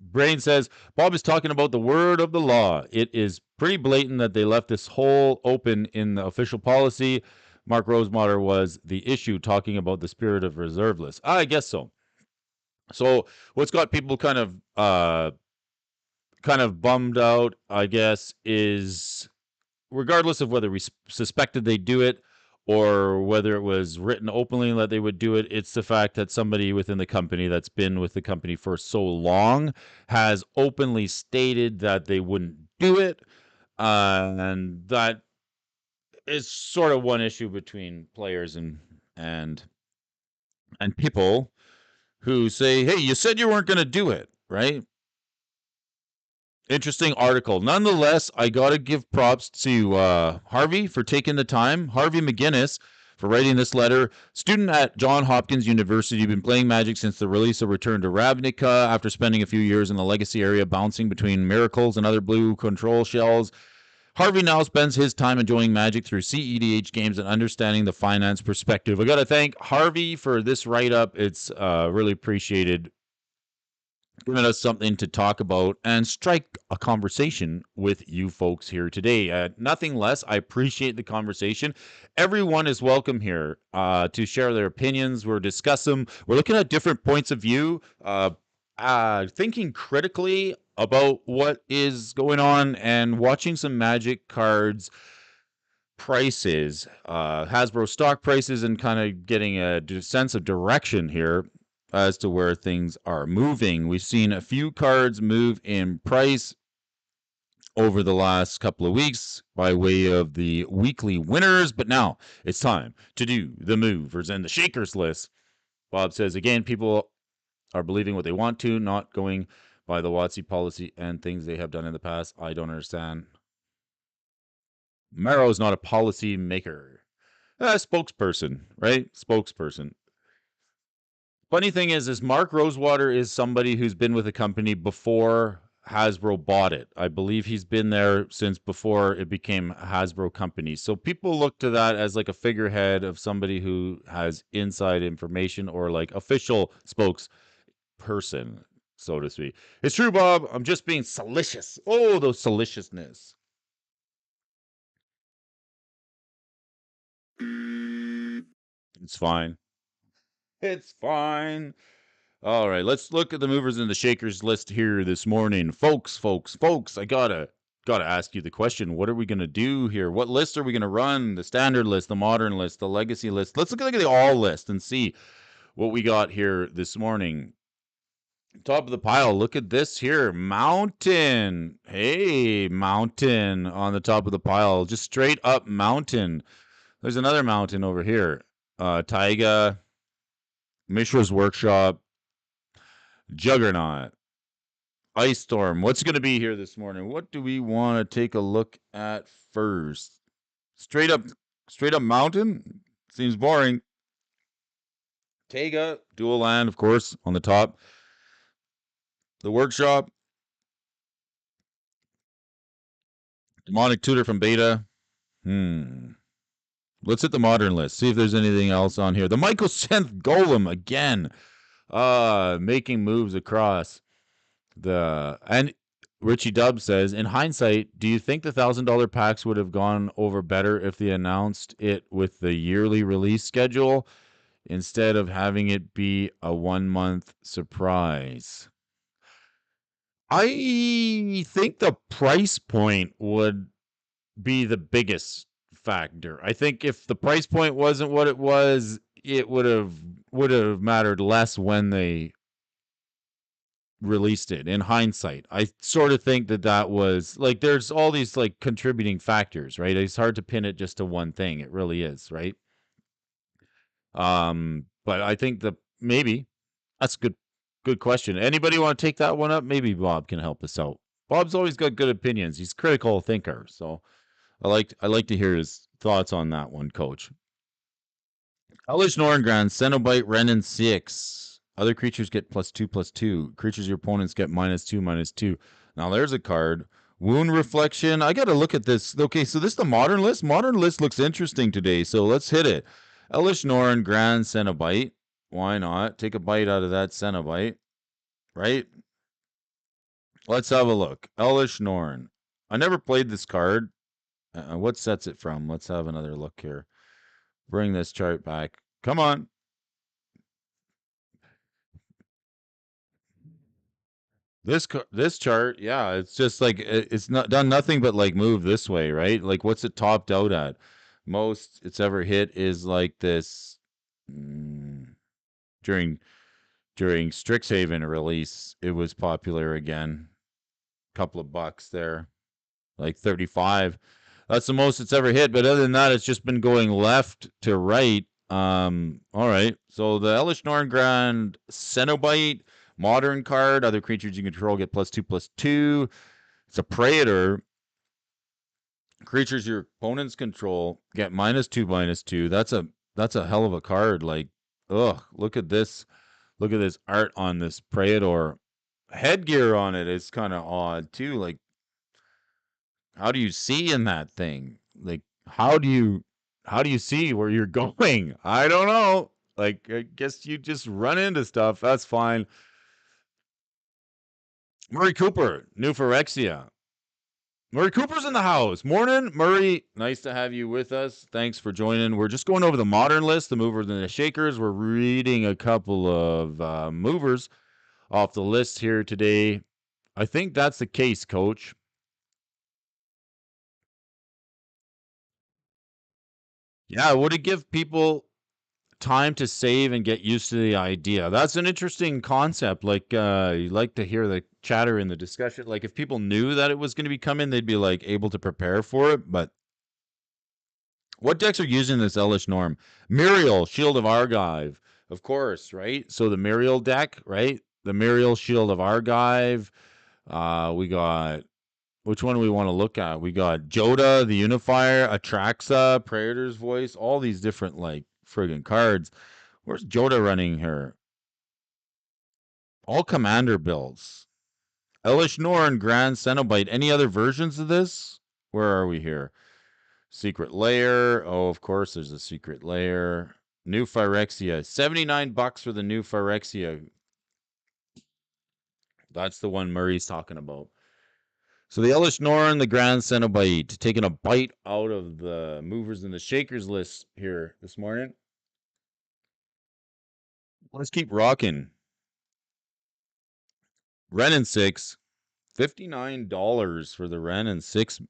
Brain says, Bob is talking about the word of the law. It is pretty blatant that they left this hole open in the official policy. Mark Rosewater was the issue, talking about the spirit of reserve list. I guess so. So what's got people kind of bummed out, I guess, is regardless of whether we suspected they'd do it or whether it was written openly that they would do it, it's the fact that somebody within the company that's been with the company for so long has openly stated that they wouldn't do it. And that is sort of one issue between players and people who say, hey, you said you weren't going to do it, right? Interesting article. Nonetheless, I got to give props to Harvey for taking the time. Harvey McGinnis for writing this letter. Student at Johns Hopkins University, been playing Magic since the release of Return to Ravnica after spending a few years in the Legacy area bouncing between Miracles and other blue control shells. Harvey now spends his time enjoying Magic through CEDH games and understanding the finance perspective. I got to thank Harvey for this write-up. It's really appreciated. giving us something to talk about and strike a conversation with you folks here today. Nothing less. I appreciate the conversation. Everyone is welcome here to share their opinions. We're discussing them. We're looking at different points of view, thinking critically about what is going on and watching some Magic cards prices, Hasbro stock prices, and kind of getting a sense of direction here as to where things are moving. We've seen a few cards move in price over the last couple of weeks by way of the weekly winners, but now it's time to do the movers and the shakers list. Bob says again, people are believing what they want to, not going by the WotC policy and things they have done in the past. I don't understand. Marrow is not a policy maker. Spokesperson, right? Spokesperson. Funny thing is Mark Rosewater is somebody who's been with the company before Hasbro bought it. I believe he's been there since before it became a Hasbro company. So people look to that as like a figurehead of somebody who has inside information or like official spokesperson, so to speak. It's true, Bob. I'm just being salacious. Oh, those saliciousness. It's fine. It's fine. All right, let's look at the movers and the shakers list here this morning. Folks, I gotta ask you the question. What are we gonna do here? What list are we gonna run? The standard list, the modern list, the legacy list. Let's look at the all list and see what we got here this morning. Top of the pile, look at this here. Mountain. Hey, Mountain on the top of the pile. Just straight up Mountain. There's another Mountain over here. Taiga, Mishra's Workshop, Juggernaut, Ice Storm. What's going to be here this morning? What do we want to take a look at first? Straight up Mountain? Seems boring. Taiga, dual land, of course, on the top. The Workshop, Demonic Tutor from Beta. Let's hit the modern list. See if there's anything else on here. The Michael Synth Golem again. Making moves across the and Richie Dub says, in hindsight, do you think the $1,000 packs would have gone over better if they announced it with the yearly release schedule instead of having it be a 1-month surprise? I think the price point would be the biggest factor. I think if the price point wasn't what it was, it would have mattered less when they released it. In hindsight, I sort of think that was like there's all these like contributing factors, right? It's hard to pin it just to one thing. It really is, right? But I think that maybe that's good question. Anybody want to take that one up? Maybe Bob can help us out. Bob's always got good opinions. He's a critical thinker, so I like to hear his thoughts on that one, Coach. Elish Norngran, Cenobite, Renin 6. Other creatures get +2/+2. Creatures your opponents get -2/-2. Now there's a card. Wound Reflection. I got to look at this. Okay, so this is the modern list. Modern list looks interesting today, so let's hit it. Elish Norngran, Cenobite. Why not? Take a bite out of that Cenobite, right? Let's have a look. Elish Norn. I never played this card. What sets it from? Let's have another look here. Bring this chart back. Come on. This chart, yeah, it's just like it's not done nothing but like move this way, right? Like what's it topped out at? Most it's ever hit is like this during Strixhaven release. It was popular again. Couple of bucks there, like 35. That's the most it's ever hit. But other than that, it's just been going left to right. All right. So the Elish Norngran Cenobite modern card. Other creatures you control get +2/+2. It's a Praetor. Creatures your opponents control get -2/-2. That's a hell of a card. Like, ugh, look at this. Look at this art on this Praetor. Headgear on it is kind of odd too. Like, how do you see in that thing? Like, how do you see where you're going? I don't know. Like, I guess you just run into stuff. That's fine. Murray Cooper, New Phyrexia. Murray Cooper's in the house. Morning, Murray. Nice to have you with us. Thanks for joining. We're just going over the modern list, the movers and the shakers. We're reading a couple of movers off the list here today. I think that's the case, Coach. Yeah, would it give people time to save and get used to the idea? That's an interesting concept. Like, you like to hear the chatter in the discussion. Like, if people knew that it was going to be coming, they'd be like able to prepare for it. But what decks are using this Elish Norm? Muriel, Shield of Argive, of course, right? So the Muriel deck, right? The Muriel Shield of Argive. We got which one do we want to look at? We got Joda, the Unifier, Atraxa, Praetor's Voice, all these different like friggin' cards. Where's Joda running here? All commander builds. Elish Norn, Grand Cenobite. Any other versions of this? Where are we here? Secret Lair. Oh, of course, there's a Secret Lair. New Phyrexia. $79 for the new Phyrexia. That's the one Murray's talking about. So the Elish Norn, the Grand Cenobite, taking a bite out of the movers and the shakers list here this morning. Let's keep rocking. Ren and 6. $59 for the Ren and 6.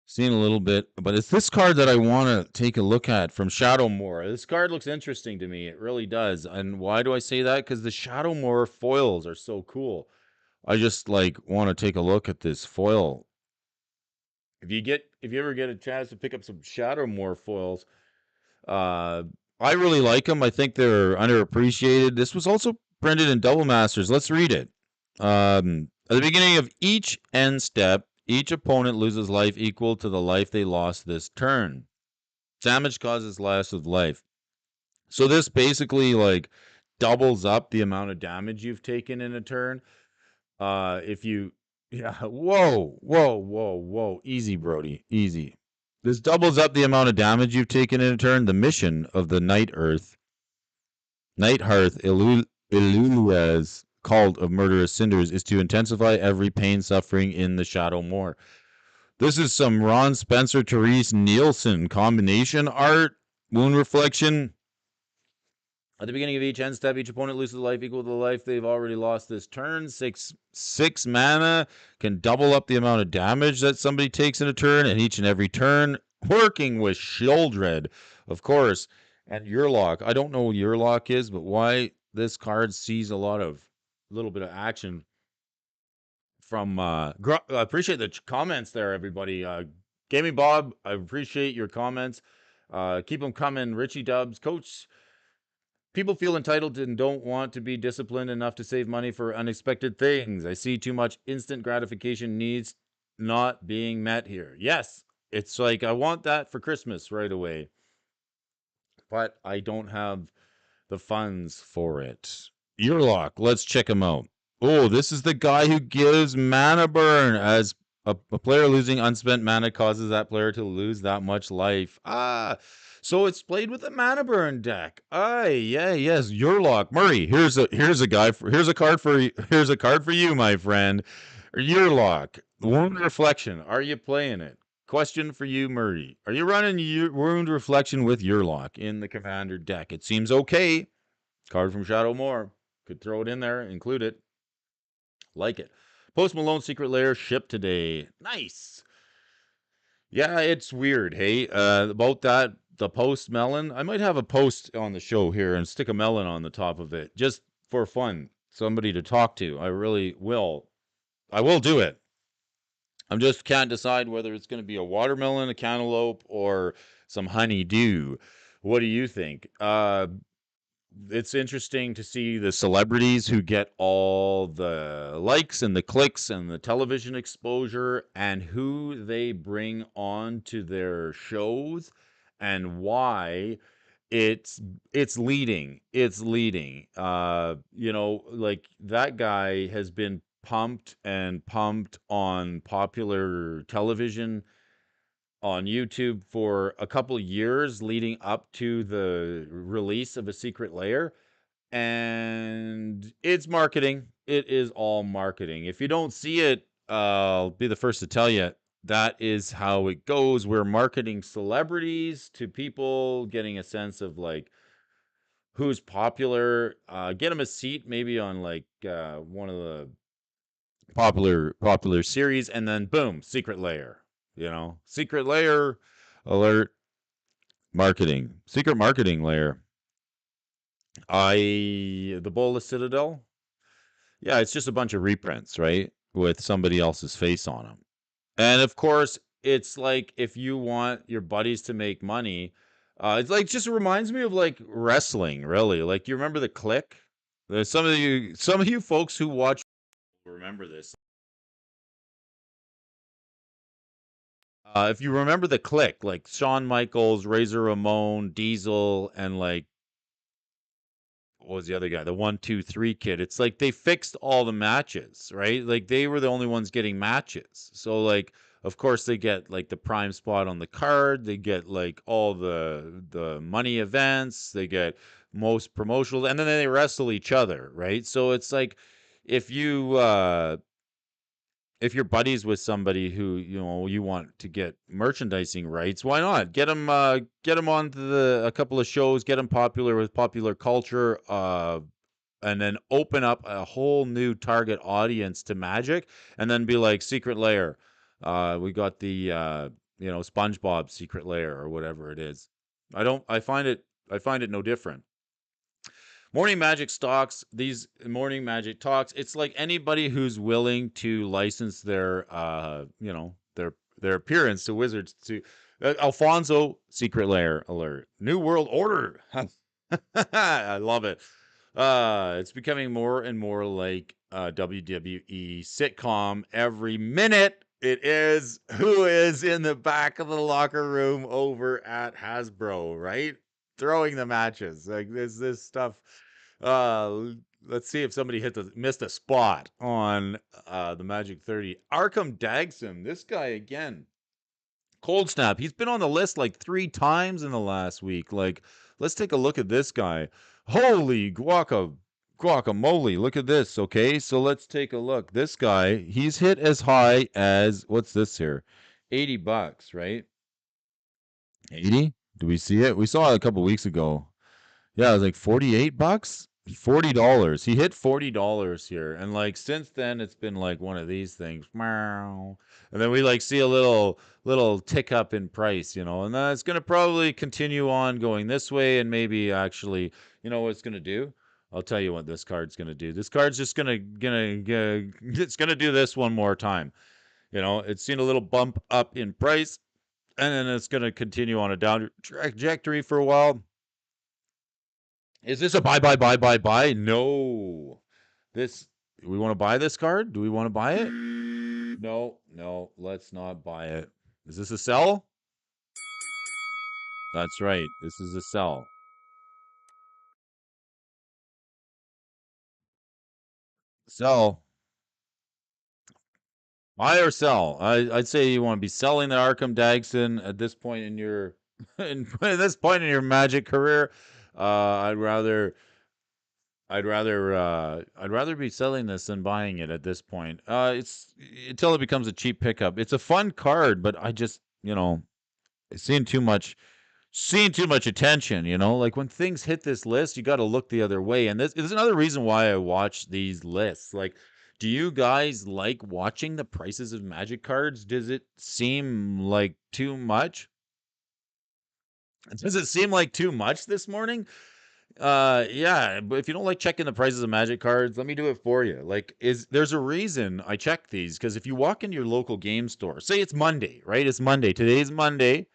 Seeing a little bit, but it's this card that I want to take a look at from Shadowmoor. This card looks interesting to me. It really does. And why do I say that? Because the Shadowmoor foils are so cool. I just like want to take a look at this foil. If you ever get a chance to pick up some Shadowmoor foils, uh, I really like them. I think they're underappreciated. This was also printed in Double Masters. Let's read it. At the beginning of each end step, each opponent loses life equal to the life they lost this turn. Damage causes loss of life. So this basically like doubles up the amount of damage you've taken in a turn. If you yeah, whoa. Easy, Brody. Easy. This doubles up the amount of damage you've taken in a turn. The mission of the Night Hearth Illulia's Cult of Murderous Cinders is to intensify every pain suffering in the Shadowmoor. This is some Ron Spencer, Therese Nielsen combination art. Wound Reflection. At the beginning of each end step, each opponent loses life equal to the life they've already lost this turn. Six mana can double up the amount of damage that somebody takes in a turn, and each and every turn. Working with Shieldred, of course, and Yurlock. I don't know what Yurlock is, but why this card sees a little bit of action from. I appreciate the comments there, everybody. Gaming Bob, I appreciate your comments. Keep them coming. Richie Dubs, Coach. People feel entitled and don't want to be disciplined enough to save money for unexpected things. I see too much instant gratification needs not being met here. Yes, it's like I want that for Christmas right away, but I don't have the funds for it. Earlock, let's check him out. Oh, this is the guy who gives mana burn as a player losing unspent mana causes that player to lose that much life. So it's played with a mana burn deck. Yes, Yurlock. Murray, here's a card for you, my friend. Yurlock. Wound Reflection. Are you playing it? Question for you, Murray. Are you running Wound Reflection with Yurlock in the Commander deck? It seems okay. Card from Shadowmoor. Could throw it in there, include it. Like it. Post Malone Secret Lair shipped today. Nice. Yeah, it's weird. Hey, about that, the post melon. I might have a post on the show here and stick a melon on the top of it just for fun. Somebody to talk to. I really will. I will do it. I just can't decide whether it's going to be a watermelon, a cantaloupe, or some honeydew. What do you think? It's interesting to see the celebrities who get all the likes and the clicks and the television exposure and who they bring on to their shows and why it's leading like that guy has been pumped and pumped on popular television on YouTube for a couple years leading up to the release of A Secret Lair. and it's marketing. It is all marketing. If you don't see it, I'll be the first to tell you that is how it goes. We're marketing celebrities to people, getting a sense of like who's popular. Get them a seat maybe on like one of the popular series, and then boom, secret layer. You know, secret layer alert, marketing, secret marketing layer. The Bola Citadel. Yeah, it's just a bunch of reprints, right? With somebody else's face on them. And of course, it's like if you want your buddies to make money, it's like just reminds me of like wrestling, really. Like you remember the Click? There's some of you folks who watch remember this. If you remember the Click, like Shawn Michaels, Razor Ramon, Diesel, and like what was the other guy? The 1, 2, 3 kid. It's like they fixed all the matches, right? Like they were the only ones getting matches. So like of course they get like the prime spot on the card, they get like all the money events, they get most promotional, and then they wrestle each other, right? So it's like if you if you're buddies with somebody who you want to get merchandising rights, why not get them on a couple of shows, get them popular with popular culture, and then open up a whole new target audience to Magic, and then be like secret layer. We got the SpongeBob secret layer or whatever it is. I find it no different. Morning Magic stocks, these Morning Magic talks, it's like anybody who's willing to license their appearance to Wizards to Alfonso secret layer alert. New World Order. I love it. It's becoming more and more like WWE sitcom every minute. It is who is in the back of the locker room over at Hasbro, right? Throwing the matches. Like this stuff. Uh let's see if somebody missed a spot on the Magic 30. Arkham Dagson, this guy again. Cold Snap. He's been on the list like 3 times in the last week. Like, let's take a look at this guy. Holy guacamole. Look at this. Okay. So let's take a look. This guy, he's hit as high as what's this here? $80, right? 80? Do we see it? We saw it a couple weeks ago. Yeah, it was like $48. $40. He hit $40 here. And like since then it's been like one of these things. Meow. And then we like see a little tick up in price, and then it's gonna probably continue on going this way, and maybe actually, what it's gonna do? I'll tell you what this card's gonna do. This card's just gonna it's gonna do this one more time. It's seen a little bump up in price, and then it's gonna continue on a down trajectory for a while. Is this a buy? No. This we want to buy this card? Do we want to buy it? No, let's not buy it. Is this a sell? That's right. This is a sell. Sell. Buy or sell? I'd say you want to be selling the Arkham Dagson at this point in your at this point in your Magic career. I'd rather I'd rather be selling this than buying it at this point. It's until it becomes a cheap pickup. It's a fun card, but I just seeing too much attention. Like when things hit this list, you got to look the other way. And this is another reason why I watch these lists. Like, do you guys like watching the prices of Magic cards? Does it seem like too much? Does it seem like too much this morning? Yeah, but if you don't like checking the prices of Magic cards, let me do it for you. Like, there's a reason I check these, because if you walk into your local game store, say it's Monday, right? It's Monday. Today's Monday.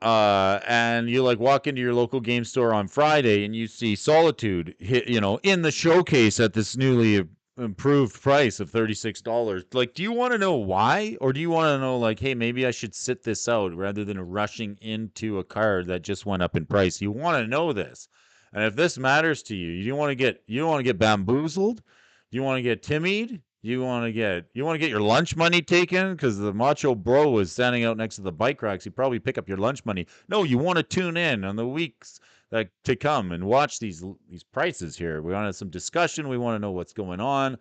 And you like walk into your local game store on Friday and you see Solitude hit, in the showcase at this newly improved price of $36. Like, do you want to know why? Or do you want to know, like, hey, maybe I should sit this out rather than rushing into a card that just went up in price? You want to know this. And if this matters to you, you don't want to get bamboozled. You want to get timid. You want to get your lunch money taken because the macho bro was standing out next to the bike racks. You probably pick up your lunch money. No, you want to tune in on the weeks to come and watch these prices here. We want to have some discussion. We want to know what's going on.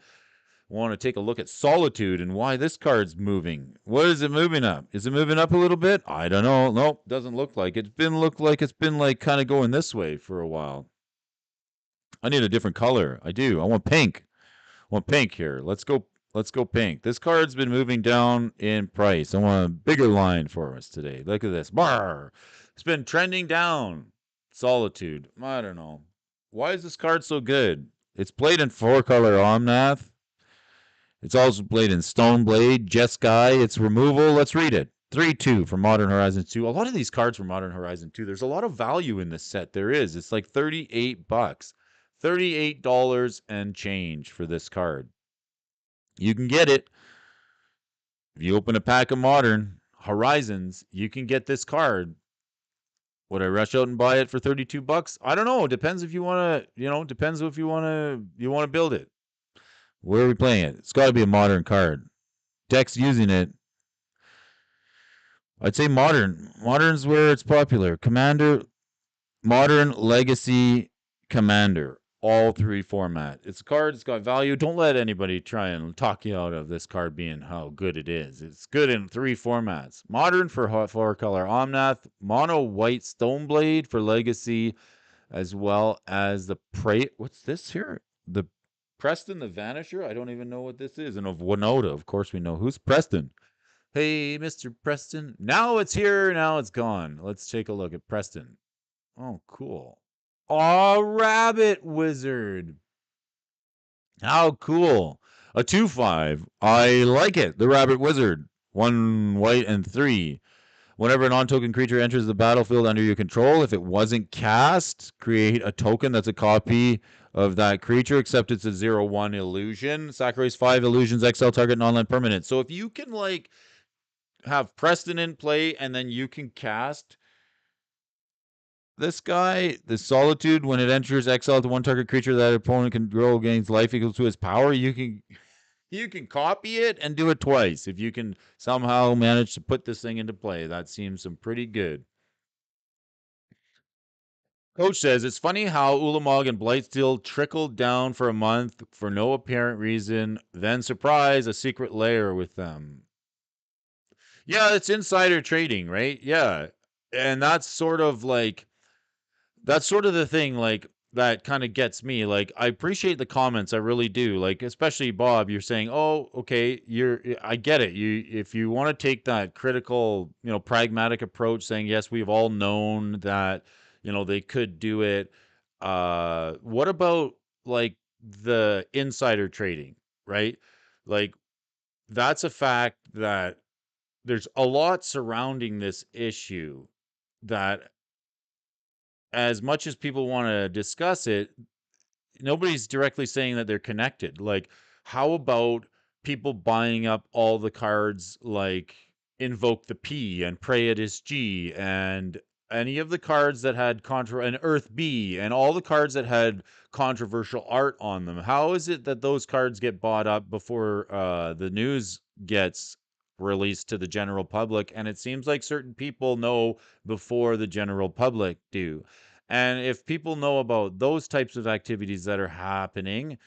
We want to take a look at Solitude and why this card's moving. What is it moving up? Is it moving up a little bit? I don't know. Nope, doesn't look like it. It's been like kind of going this way for a while. I need a different color. I do. I want pink. I want pink here. Let's go. Let's go pink. This card's been moving down in price. I want a bigger line for us today. Look at this. Bar. It's been trending down. Solitude. I don't know. Why is this card so good? It's played in 4-color Omnath. It's also played in Stoneblade, Jeskai. It's removal. Let's read it. 3-2 for Modern Horizons 2. A lot of these cards from Modern Horizon 2, there's a lot of value in this set. There is. It's like 38 bucks. $38 and change for this card. You can get it. If you open a pack of Modern Horizons, you can get this card. Would I rush out and buy it for 32 bucks? I don't know. Depends if you want to, depends if you want to build it. Where are we playing it? It's got to be a Modern card. Deck's using it. I'd say Modern. Modern's where it's popular. Commander, Modern, Legacy, Commander. All 3 format. It's a card. It's got value. Don't let anybody try and talk you out of this card being how good it is. It's good in 3 formats. Modern for 4-color Omnath. Mono white Stoneblade for Legacy, as well as the Prey. What's this here? The Preston the Vanisher? I don't even know what this is. And of Winota, of course we know. Who's Preston? Hey, Mr. Preston. Now it's here, now it's gone. Let's take a look at Preston. Oh, cool. Oh, Rabbit Wizard. How cool. A 2/5. I like it. The Rabbit Wizard. 1 white and 3. Whenever a non-token creature enters the battlefield under your control, if it wasn't cast, create a token that's a copy of that creature, except it's a 0/1 illusion. Sacrifice 5 illusions, exile target non-land permanent. So if you can, like, have Preston in play and then you can cast this guy, the Solitude, when it enters exile to 1 target creature that opponent can control gains life equal to his power, you can copy it and do it twice. If you can somehow manage to put this thing into play, that seems some pretty good. Coach says it's funny how Ulamog and Blightsteel trickled down for a month for no apparent reason, then surprise, a secret layer with them. Yeah, it's insider trading, right? Yeah. And that's sort of the thing, like, that kind of gets me. Like, I appreciate the comments, I really do. Like, especially Bob, you're saying, "Oh, okay, I get it. If you want to take that critical, pragmatic approach, saying yes, we've all known that, they could do it. What about, like, the insider trading, right? Like, that's a fact that there's a lot surrounding this issue that, as much as people want to discuss it, nobody's directly saying that they're connected. Like, how about people buying up all the cards like Invoke the P and Pray It Is G and any of the cards that had and Earth B and all the cards that had controversial art on them? How is it that those cards get bought up before the news gets released to the general public? And it seems like certain people know before the general public do. And if people know about those types of activities that are happening,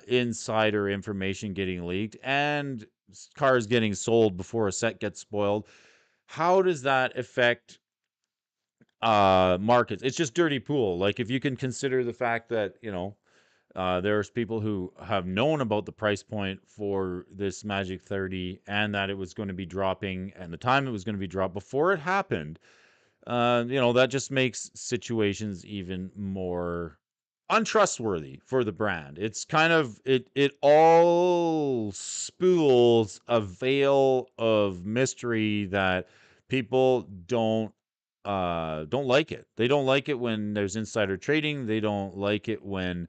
insider information getting leaked, and cars getting sold before a set gets spoiled, how does that affect markets? It's just dirty pool. Like, if you can consider the fact that, there's people who have known about the price point for this Magic 30 and that it was going to be dropping and the time it was going to be dropped before it happened, that just makes situations even more untrustworthy for the brand. It's kind of it all spools a veil of mystery that people don't like it. They don't like it when there's insider trading. They don't like it when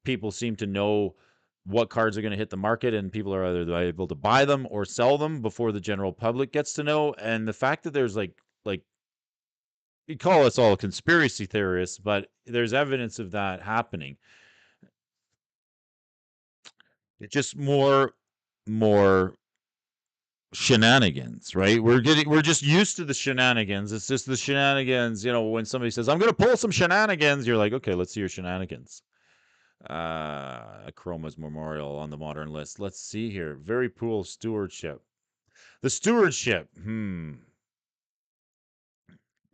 people seem to know what cards are going to hit the market and people are either able to buy them or sell them before the general public gets to know. And the fact that there's like you call us all conspiracy theorists, but there's evidence of that happening. It's just more shenanigans, right? We're just used to the shenanigans. It's just the shenanigans, when somebody says, I'm gonna pull some shenanigans, you're like, okay, let's see your shenanigans. Chroma's Memorial on the modern list. Let's see here. Very cool stewardship. The stewardship.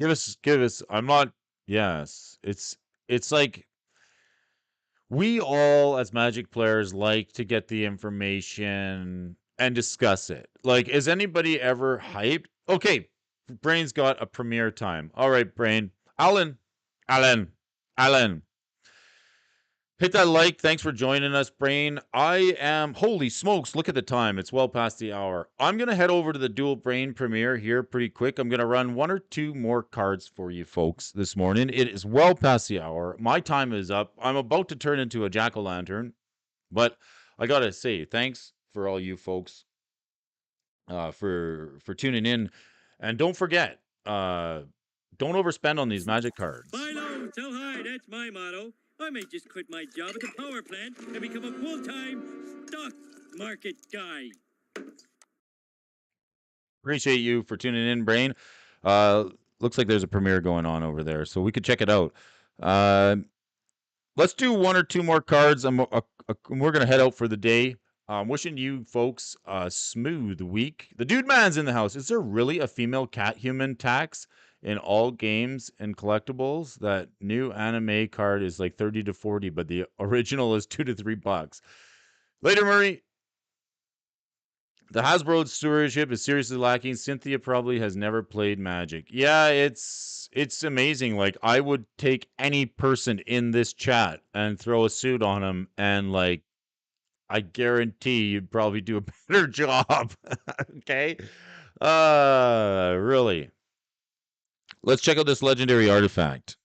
Give us. I'm not. Yes. It's like we all as Magic players like to get the information and discuss it. Like, is anybody ever hyped? Okay, Brain's got a premiere time. All right, Brain. Alan. Alan. Alan. Hit that like. Thanks for joining us, Brain. I am. Holy smokes, look at the time. It's well past the hour. I'm going to head over to the Dual Brain premiere here pretty quick. I'm going to run one or two more cards for you folks this morning. It is well past the hour. My time is up. I'm about to turn into a jack-o'-lantern. But I got to say, thanks for all you folks for tuning in. And don't forget, don't overspend on these Magic cards. Buy low, sell high, that's my motto. I may just quit my job at the power plant and become a full-time stock market guy. Appreciate you for tuning in, Brain. Looks like there's a premiere going on over there, so we could check it out. Let's do one or two more cards. We're going to head out for the day. I'm wishing you folks a smooth week. The Dude Man's in the house. Is there really a female cat human tax in all games and collectibles? That new anime card is like 30 to 40, but the original is $2 to $3. Later, Murray. The Hasbro stewardship is seriously lacking. Cynthia probably has never played Magic. Yeah, it's amazing. Like, I would take any person in this chat and throw a suit on them, and like, I guarantee you'd probably do a better job. Okay? Really. Let's check out this legendary artifact.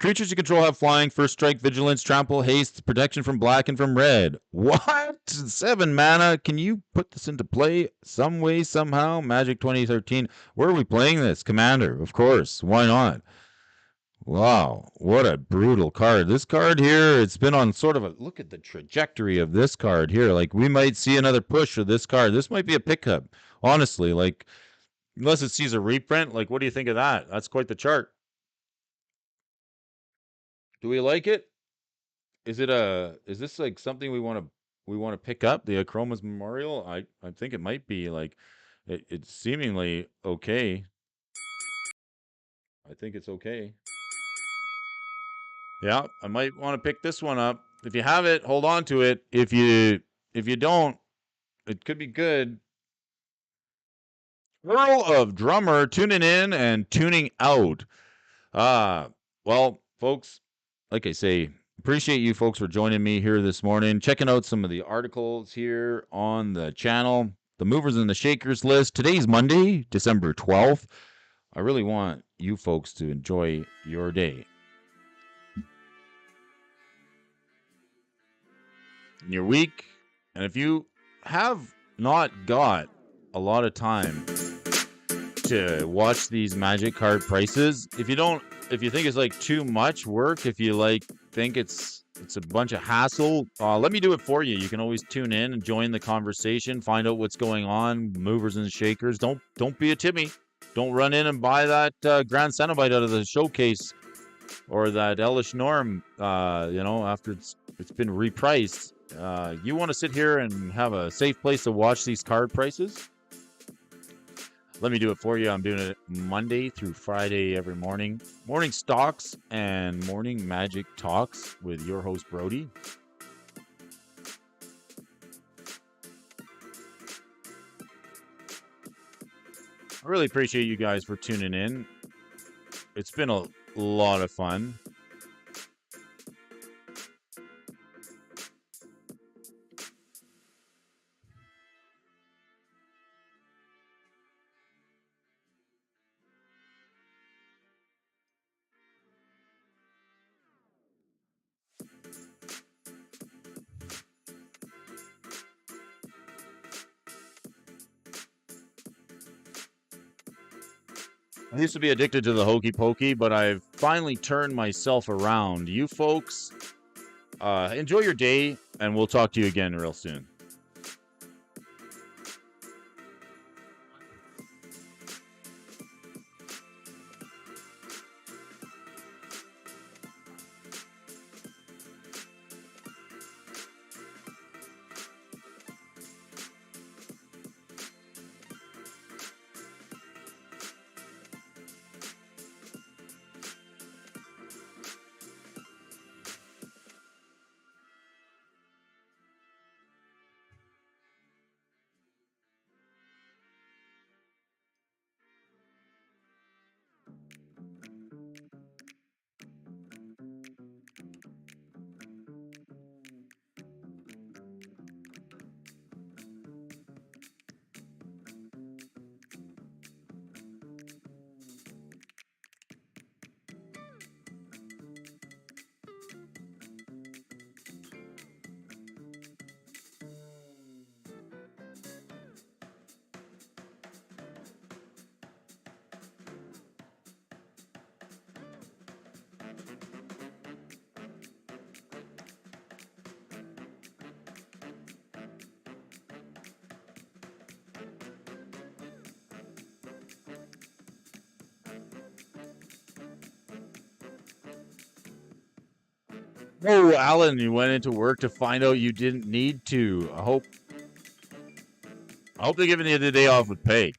Creatures you control have flying, first strike, vigilance, trample, haste, protection from black and from red. What? 7 mana? Can you put this into play some way, somehow? Magic 2013. Where are we playing this? Commander, of course. Why not? Wow, what a brutal card. This card here, it's been on sort of a... Look at the trajectory of this card here. Like, we might see another push of this card. This might be a pickup. Honestly, like, unless it sees a reprint, like, what do you think of that? That's quite the chart. Do we like it? Is this like something we want to pick up, the Chroma's Memorial? I think it might be. Like, it's seemingly okay. I think it's okay. Yeah, I might want to pick this one up. If you have it, hold on to it. If you don't, it could be good. Earl of Drummer tuning in and tuning out. Well, folks, like I say, appreciate you folks for joining me here this morning, checking out some of the articles here on the channel, the movers and the shakers list. Today's Monday, December 12th. I really want you folks to enjoy your day and your week. And if you have not got a lot of time to watch these Magic card prices, if you think it's like too much work, if you like think it's a bunch of hassle, let me do it for you. You can always tune in and join the conversation, find out what's going on, movers and shakers. Don't be a Timmy. Don't run in and buy that Grand Cenobite out of the showcase or that Elish Norm, after it's been repriced. You want to sit here and have a safe place to watch these card prices? Let me do it for you. I'm doing it Monday through Friday every morning. Morning stocks and morning Magic talks with your host, Brody. I really appreciate you guys for tuning in. It's been a lot of fun. I used to be addicted to the hokey pokey, but I've finally turned myself around. You folks, enjoy your day, and we'll talk to you again real soon. Oh, Alan, you went into work to find out you didn't need to. I hope they're giving you the day off with pay.